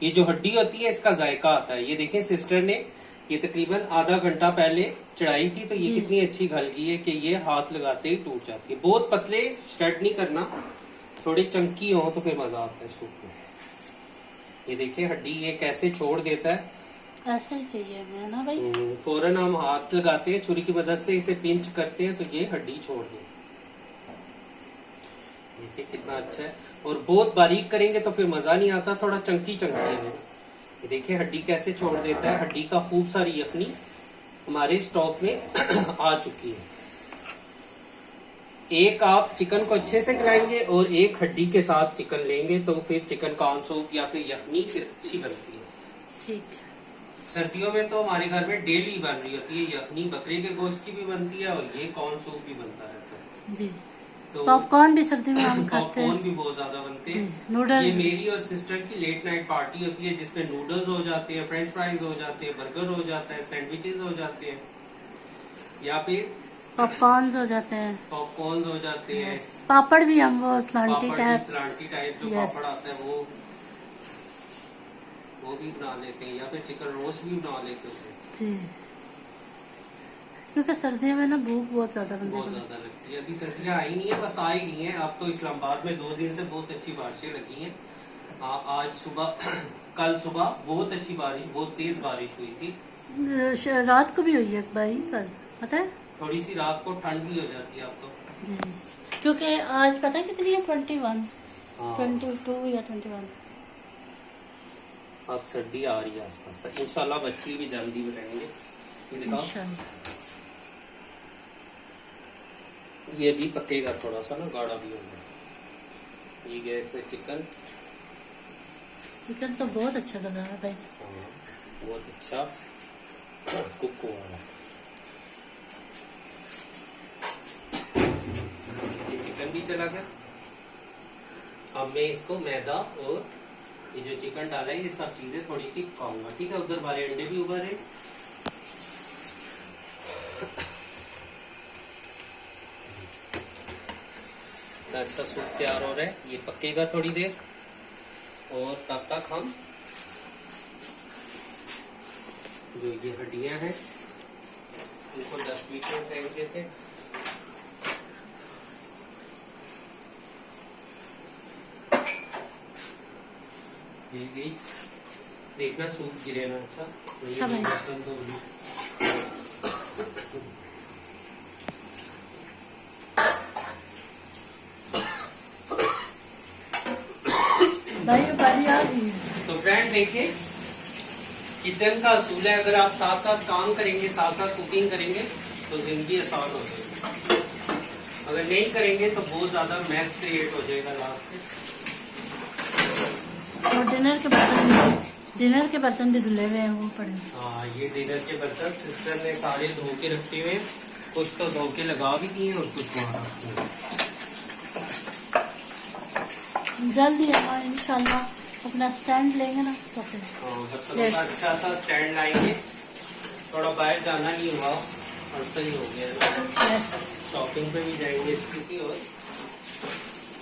Speaker 1: ये जो हड्डी होती है इसका जायका आता है। ये देखें, सिस्टर ने ये तकरीबन आधा घंटा पहले चढ़ाई थी तो ये कितनी अच्छी घल गई है कि ये हाथ लगाते ही टूट जाती है। बहुत पतले स्टड नहीं करना, थोड़े चंकी हो तो फिर मजा आता है सूप में। ये देखिए हड्डी ये कैसे छोड़ देता है।
Speaker 2: ऐसे ही चाहिए मैं ना भाई।
Speaker 1: फौरन हम हाथ लगाते हैं, छुरी की मदद से इसे पिंच करते हैं तो ये हड्डी छोड़ दे। देखिए कितना अच्छा है। और बहुत बारीक करेंगे तो फिर मजा नहीं आता, थोड़ा चंकी चंकी है। ये देखिए हड्डी कैसे छोड़ देता है। हड्डी का खूब सारी यखनी हमारे स्टॉक में आ चुकी है। एक आप चिकन को अच्छे से खिलाएंगे और एक हड्डी के साथ चिकन लेंगे तो फिर चिकन कॉर्न सूप या फिर यखनी फिर अच्छी बनती है।
Speaker 2: ठीक।
Speaker 1: सर्दियों में तो हमारे घर में डेली बन रही होती है यखनी। बकरे के गोश्त की भी बनती है और ये कॉर्न सूप भी बनता रहता है।
Speaker 2: जी।
Speaker 1: तो
Speaker 2: पॉपकॉर्न भी सर्दी में हम खाते
Speaker 1: पॉपकॉर्न
Speaker 2: हैं।
Speaker 1: भी बहुत ज्यादा बनते हैं।
Speaker 2: जी, नूडल्स।
Speaker 1: ये मेरी और सिस्टर की लेट नाइट पार्टी होती है जिसमें नूडल्स हो जाते हैं, फ्रेंच फ्राइज हो जाते हैं, बर्गर हो जाता है, सैंडविचेस हो जाते हैं या फिर
Speaker 2: पॉपकॉर्न हो जाते हैं,
Speaker 1: पॉपकॉर्न हो जाते हैं।
Speaker 2: यस। पापड़ भी हम वो सलांटी
Speaker 1: सलांटी टाइप जो
Speaker 2: Yes.
Speaker 1: पापड़ आता है वो भी बना लेते हैं या फिर चिकन रोस्ट भी बना लेते हैं।
Speaker 2: जी, क्योंकि सर्दियों में ना भूख बहुत ज्यादा
Speaker 1: बहुत
Speaker 2: बनती है।
Speaker 1: ज्यादा लगती है। अभी सर्दियाँ आई नहीं है, बस आ ही नहीं है। अब तो इस्लामाबाद में 2 दिन से बहुत अच्छी बारिशें लगी हैं। आज सुबह कल सुबह बहुत अच्छी बारिश, बहुत तेज बारिश हुई थी।
Speaker 2: रात को भी हुई है भाई कल, पता है?
Speaker 1: थोड़ी सी रात को ठंड भी हो जाती है अब तो।
Speaker 2: जी, क्योंकि आज पता है कितनी है? 21,
Speaker 1: हाँ।
Speaker 2: 22 या 21।
Speaker 1: अब सर्दी आ रही है आसपास तक, इंशाल्लाह बच्ची भी जल्दी बनाएंगे। ये दिखाओ,
Speaker 2: इंशाल्लाह।
Speaker 1: ये भी पकेगा थोड़ा सा ना, गाढ़ा भी होगा। ये गैस है चिकन।
Speaker 2: चिकन तो बहुत अच्छा लग रहा है भाई।
Speaker 1: हाँ, बहुत अच्छा कुक हुआ है। ये चिकन भी चला गया। अब मैं इसको मैदा और ये जो चिकन डाला है ये सब चीजें थोड़ी सी पकाऊंगा, ठीक है? उधर वाले अंडे भी उभर रहे। अच्छा सूप तैयार हो रहा है, ये पकेगा थोड़ी देर और तब तक हम जो ये हड्डियां हैं इनको 10 मिनट में फेंक देते हैं। ये गई देखना सूप गिरे ना। अच्छा
Speaker 2: अच्छा भाई।
Speaker 1: बर्तन धो लूं।
Speaker 2: भाई ये बारी आ गई है।
Speaker 1: तो फ्रेंड देखिए, किचन का असूल है, अगर आप साथ साथ काम करेंगे, साथ साथ कुकिंग करेंगे तो जिंदगी आसान हो जाएगी। अगर नहीं करेंगे तो बहुत ज्यादा मैस क्रिएट हो जाएगा लास्ट में।
Speaker 2: और डिनर के बर्तन भी धुले हुए हैं, वो पड़े हैं।
Speaker 1: हाँ, ये डिनर के बर्तन सिस्टर ने सारे धो के रखे हुए हैं। कुछ तो धो के लगा भी दिए और कुछ वहाँ रखे हैं।
Speaker 2: जल्दी है इंशाल्लाह अपना स्टैंड लेंगे ना तो फिर।
Speaker 1: बर्तनों का अच्छा सा स्टैंड लाएंगे। थोड़ा बाहर जाना नहीं हुआ और सही हो गया।
Speaker 2: यस।
Speaker 1: शॉपिंग पे भी जाएंगे किसी और।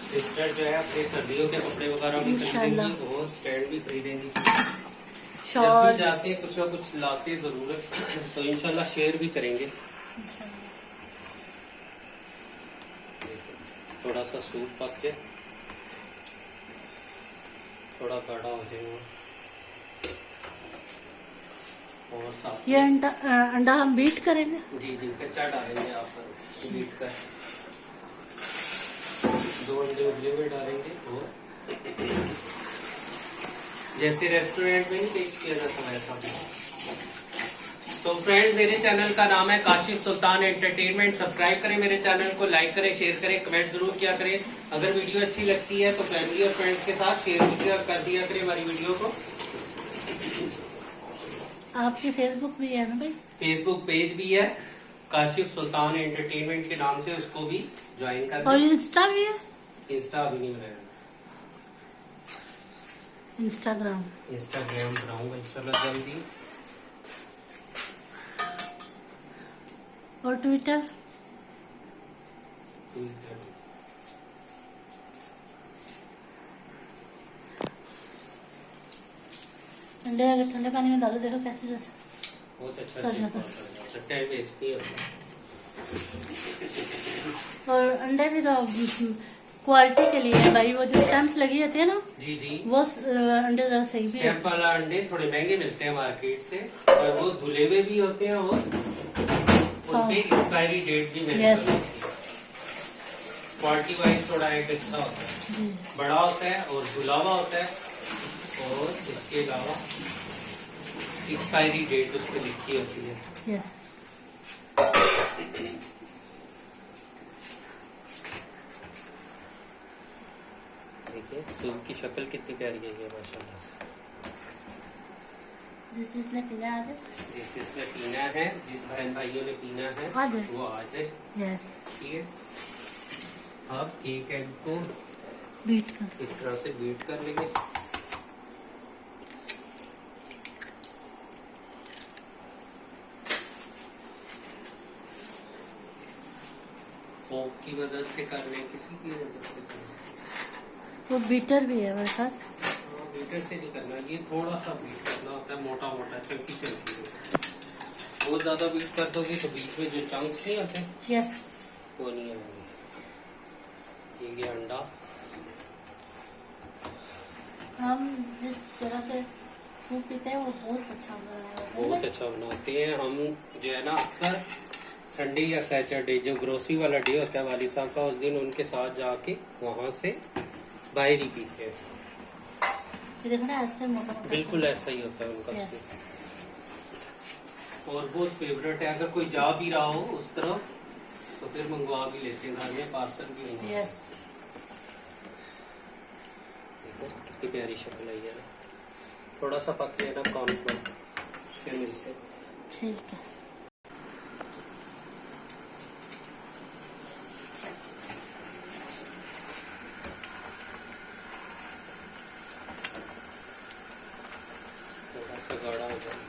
Speaker 1: सिस्टर जो है अपने सर्दियों के कपड़े वगैरह भी खरीदेंगी और स्टैंड भी खरीदेंगी। जब भी जाते हैं कुछ ना कुछ लाते जरूर है, तो इंशाल्लाह शेयर भी करेंगे। थोड़ा सा सूप पक जाए, थोड़ा गाढ़ा हो जाएगा और साथ
Speaker 2: ये अंडा हम बीट करेंगे।
Speaker 1: जी जी कच्चा डालेंगे आप बीट कर। 2 अंडे उबले हुए डालेंगे और जैसे रेस्टोरेंट में ही टेस्ट किया जाता है ऐसा। तो फ्रेंड, मेरे चैनल का नाम है काशिफ सुल्तान एंटरटेनमेंट। सब्सक्राइब करें मेरे चैनल को, लाइक करें, शेयर करें, कमेंट जरूर किया करें। अगर वीडियो अच्छी लगती है तो फैमिली और फ्रेंड्स के साथ शेयर भी कर दिया करें हमारी वीडियो को।
Speaker 2: आपकी फेसबुक भी है ना भाई?
Speaker 1: फेसबुक पेज भी है काशिफ सुल्तान एंटरटेनमेंट के नाम से, उसको भी ज्वाइन कर।
Speaker 2: और इंस्टा भी है?
Speaker 1: इंस्टा भी नहीं बनाया,
Speaker 2: इंस्टाग्राम
Speaker 1: बनाऊंगा इंशाल्लाह जल्दी।
Speaker 2: और ट्विटर? अंडे अगर ठंडे पानी में डालो, देखो कैसे जैसे
Speaker 1: बहुत अच्छा
Speaker 2: टाइम
Speaker 1: वेस्ट नहीं होता।
Speaker 2: और अंडे भी तो क्वालिटी के लिए है भाई, वो जो स्टैंप लगी होती है ना,
Speaker 1: जी जी,
Speaker 2: वो अंडे जरा सही भी है।
Speaker 1: स्टैम्प वाला अंडे थोड़े महंगे मिलते हैं मार्केट से, और वो धुले हुए भी होते हैं और उनपे एक्सपायरी डेट भी मिलती है। क्वालिटी वाइज थोड़ा एक अच्छा होता है, बड़ा होता है और धुला हुआ होता है, और इसके अलावा एक्सपायरी डेट उस पर लिखी होती है।
Speaker 2: यस।
Speaker 1: देखिए सूप की शक्ल कितनी प्यारी है माशाल्लाह से।
Speaker 2: जिस जिसने पीना है आ जाए,
Speaker 1: जिस जिसने पीना है, जिस बहन भाइयों ने पीना है
Speaker 2: आ जाए,
Speaker 1: वो आ जाए।
Speaker 2: यस।
Speaker 1: ठीक है, अब एक एग को
Speaker 2: बीट कर
Speaker 1: इस तरह से बीट कर लेंगे। फोक की मदद से कर लें, किसी की मदद से कर लें।
Speaker 2: वो बीटर भी है मेरे पास।
Speaker 1: बीटर से नहीं करना, ये थोड़ा सा बीट करना होता है, मोटा मोटा चंकी चंकी। बहुत ज्यादा बीट कर दोगे तो बीच में जो चंक्स नहीं होते,
Speaker 2: यस,
Speaker 1: वो नहीं आएंगे। ये अंडा
Speaker 2: हम जिस तरह से सूप पीते हैं वो बहुत अच्छा बनाया है।
Speaker 1: बहुत अच्छा बनाते हैं हम। जो है ना, अक्सर संडे या सैटरडे जो ग्रोसरी वाला डे होता है वाली साहब का, उस दिन उनके साथ जाके वहाँ से बाहर ही पीते हैं।
Speaker 2: देखना ऐसे मोटा मोटा,
Speaker 1: बिल्कुल ऐसा ही होता है उनका
Speaker 2: यस।
Speaker 1: सूप। और बहुत फेवरेट है, अगर कोई जा भी रहा हो उस तरफ तो फिर मंगवा भी लेते हैं, घर में पार्सल भी होगा।
Speaker 2: यस।
Speaker 1: कितनी प्यारी शक्ल आई है ना। थोड़ा सा पक लेना कॉर्नफ्लोर, फिर मिलते हैं।
Speaker 2: ठीक है।
Speaker 1: थोड़ा सा गाढ़ा हो जाए।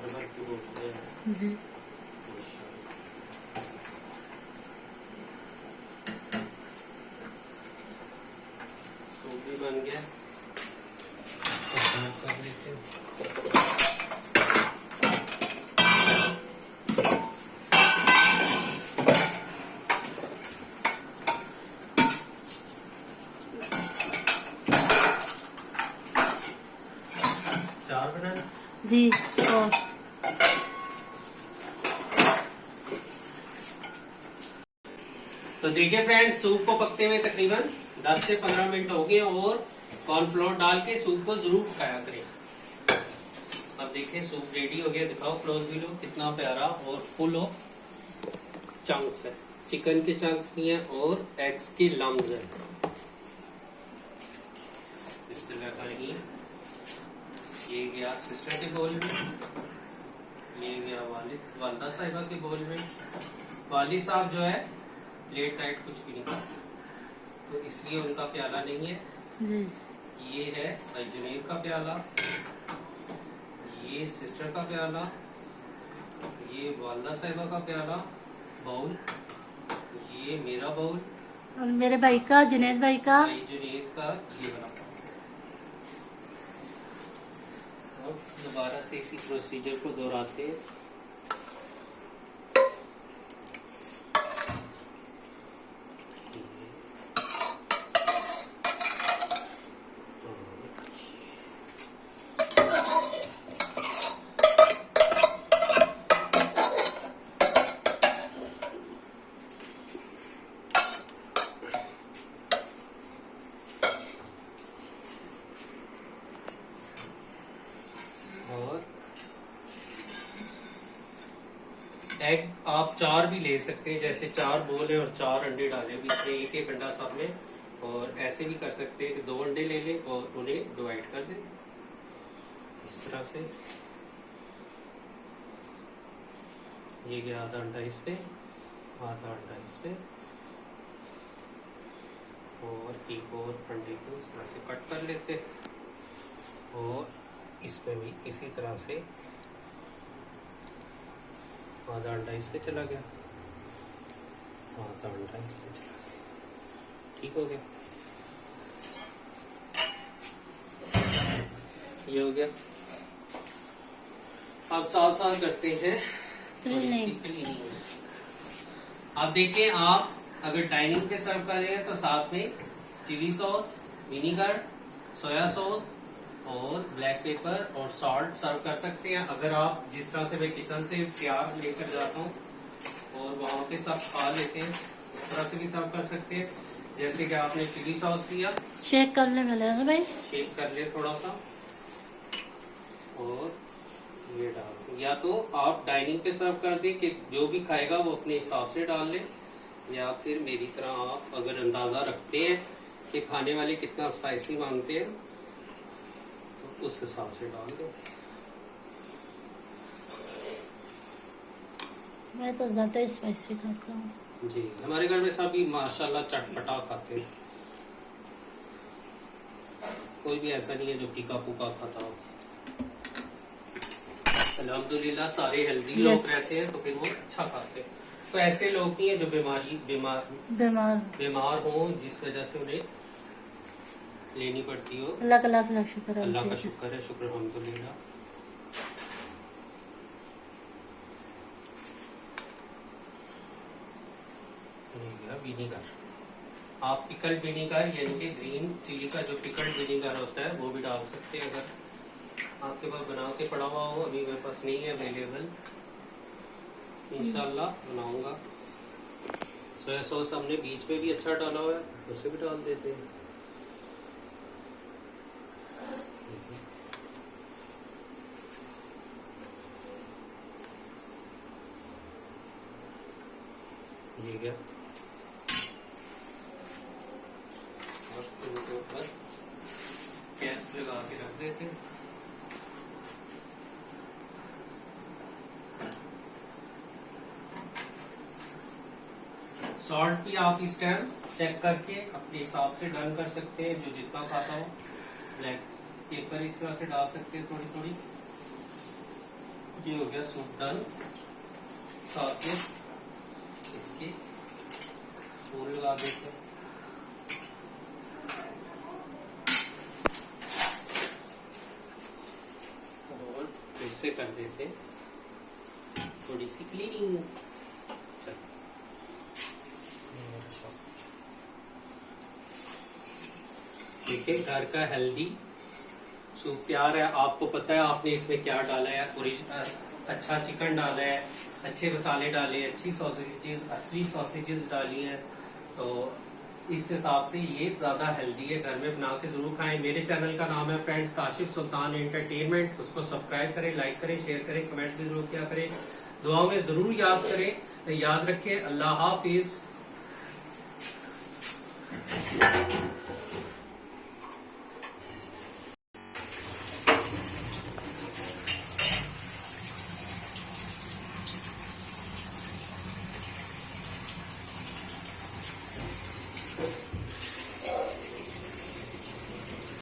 Speaker 1: भर के बोलते हैं
Speaker 2: जी।
Speaker 1: सूप भी बन गया।
Speaker 2: जी। और
Speaker 1: तो देखिए फ्रेंड्स, सूप को पकते हुए तकरीबन 10 से 15 मिनट हो गए और कॉर्नफ्लोर डाल के सूप को जरूर पकाया करें। अब देखिए सूप रेडी हो गया, दिखाओ क्लोज भी लो, कितना प्यारा और फुल ऑफ चंक्स है। चिकन के चंक्स नहीं है और एग्स की लम्स है। बिस्मिल्लाह करेंगे। ये गया सिस्टर के बोल में, ये गया वालिदा साहिबा के बोल में। वाली साहब जो है लेट नाइट कुछ भी नहीं खाते, तो इसलिए उनका प्याला नहीं है
Speaker 2: जी।
Speaker 1: ये है भाई जुनेर का प्याला, ये सिस्टर का प्याला, ये वालदा साहिबा का प्याला बाउल, ये मेरा बाउल
Speaker 2: और मेरे भाई का, जुनैद भाई का।
Speaker 1: भाई जुनेर का ये वाला। और दोबारा से इसी प्रोसीजर को दोहराते हैं। और एग आप 4 भी ले सकते हैं, जैसे 4 बोल है और 4 अंडे डाले बीच में, एक एक अंडा सब में। और ऐसे भी कर सकते हैं कि 2 अंडे ले लें और उन्हें डिवाइड कर दें इस तरह से। ये गया आधा अंडा इस पे, आधा अंडा इस पे, और एक और अंडे को इस तरह से कट कर लेते और इसमें भी इसी तरह से आधा अंडा इसमें चला गया, आधा अंडा इसमें चला गया। ठीक हो गया, ये हो गया। अब साथ साथ करते हैं थोड़ी सी क्लीनिंग। अब देखिए, आप अगर डाइनिंग पे सर्व कर रहे हैं तो साथ में chilli sauce, vinegar, soya sauce और ब्लैक पेपर और सॉल्ट सर्व कर सकते हैं। अगर आप जिस तरह से मैं किचन से तैयार लेकर जाता हूँ और वहाँ पे सब खा लेते हैं, उस तरह से भी सर्व कर सकते हैं। जैसे कि आपने चिली सॉस लिया,
Speaker 2: शेक करने में लगा भाई,
Speaker 1: शेक कर ले थोड़ा सा और ये डाल, या तो आप डाइनिंग पे सर्व कर दें कि जो भी खाएगा वो अपने हिसाब से डाल ले, या फिर मेरी तरह आप अगर अंदाजा रखते हैं कि खाने वाले कितना स्पाइसी मांगते हैं तो उस हिसाब से डाल दो।
Speaker 2: मैं तो ज्यादा स्पाइसी खाता हूँ
Speaker 1: जी, हमारे घर में सभी माशाल्लाह चटपटा खाते हैं, कोई भी ऐसा नहीं है जो फीका फूका खाता हो। अल्हम्दुलिल्लाह सारे हेल्दी लोग रहते हैं तो फिर वो अच्छा खाते हैं। तो ऐसे लोग नहीं है जो बीमार हो जिस वजह से उन्हें लेनी पड़ती हो।
Speaker 2: अल्लाह का लाख लाख शुक्र है।
Speaker 1: अल्लाह का शुक्र है, शुक्र अल्हम्दुलिल्लाह। विनीगर, आप पिकल्ड विनीगर यानी कि ग्रीन चिली का जो पिकल्ड विनीगर होता है वो भी डाल सकते हैं अगर आपके पास बना के पड़ा हुआ हो। अभी मेरे पास नहीं है अवेलेबल, इंशाल्लाह बनाऊंगा। सोया सॉस हमने बीच में भी अच्छा डाला हुआ है, उसे भी डाल देते हैं। ये गया, और इनके ऊपर कैप्स लगा के रख देते हैं। सॉल्ट भी आप इस टाइम चेक करके अपने हिसाब से डन कर सकते हैं, जो जितना खाता हो। ब्लैक पेपर इस तरह से डाल सकते हैं थोड़ी थोड़ी। ये हो गया सूप डन। साथ में इसके स्पून लगा देते हैं। और फिर से कर देते हैं थोड़ी सी क्लीनिंग। देखिए, घर का हेल्दी सूप तैयार है। आपको पता है आपने इसमें क्या डाला है, अच्छा चिकन डाला है, अच्छे मसाले डाले, अच्छी सॉसेजेस, असली सॉसेजेस डाली हैं। तो इस हिसाब से ये ज्यादा हेल्दी है, घर में बना के जरूर खाएं। मेरे चैनल का नाम है फ्रेंड्स काशिफ सुल्तान एंटरटेनमेंट, उसको सब्सक्राइब करें, लाइक करें, शेयर करें, कमेंट भी जरूर किया करें, दुआओं में जरूर याद करें, याद रखें। अल्लाह हाफिज।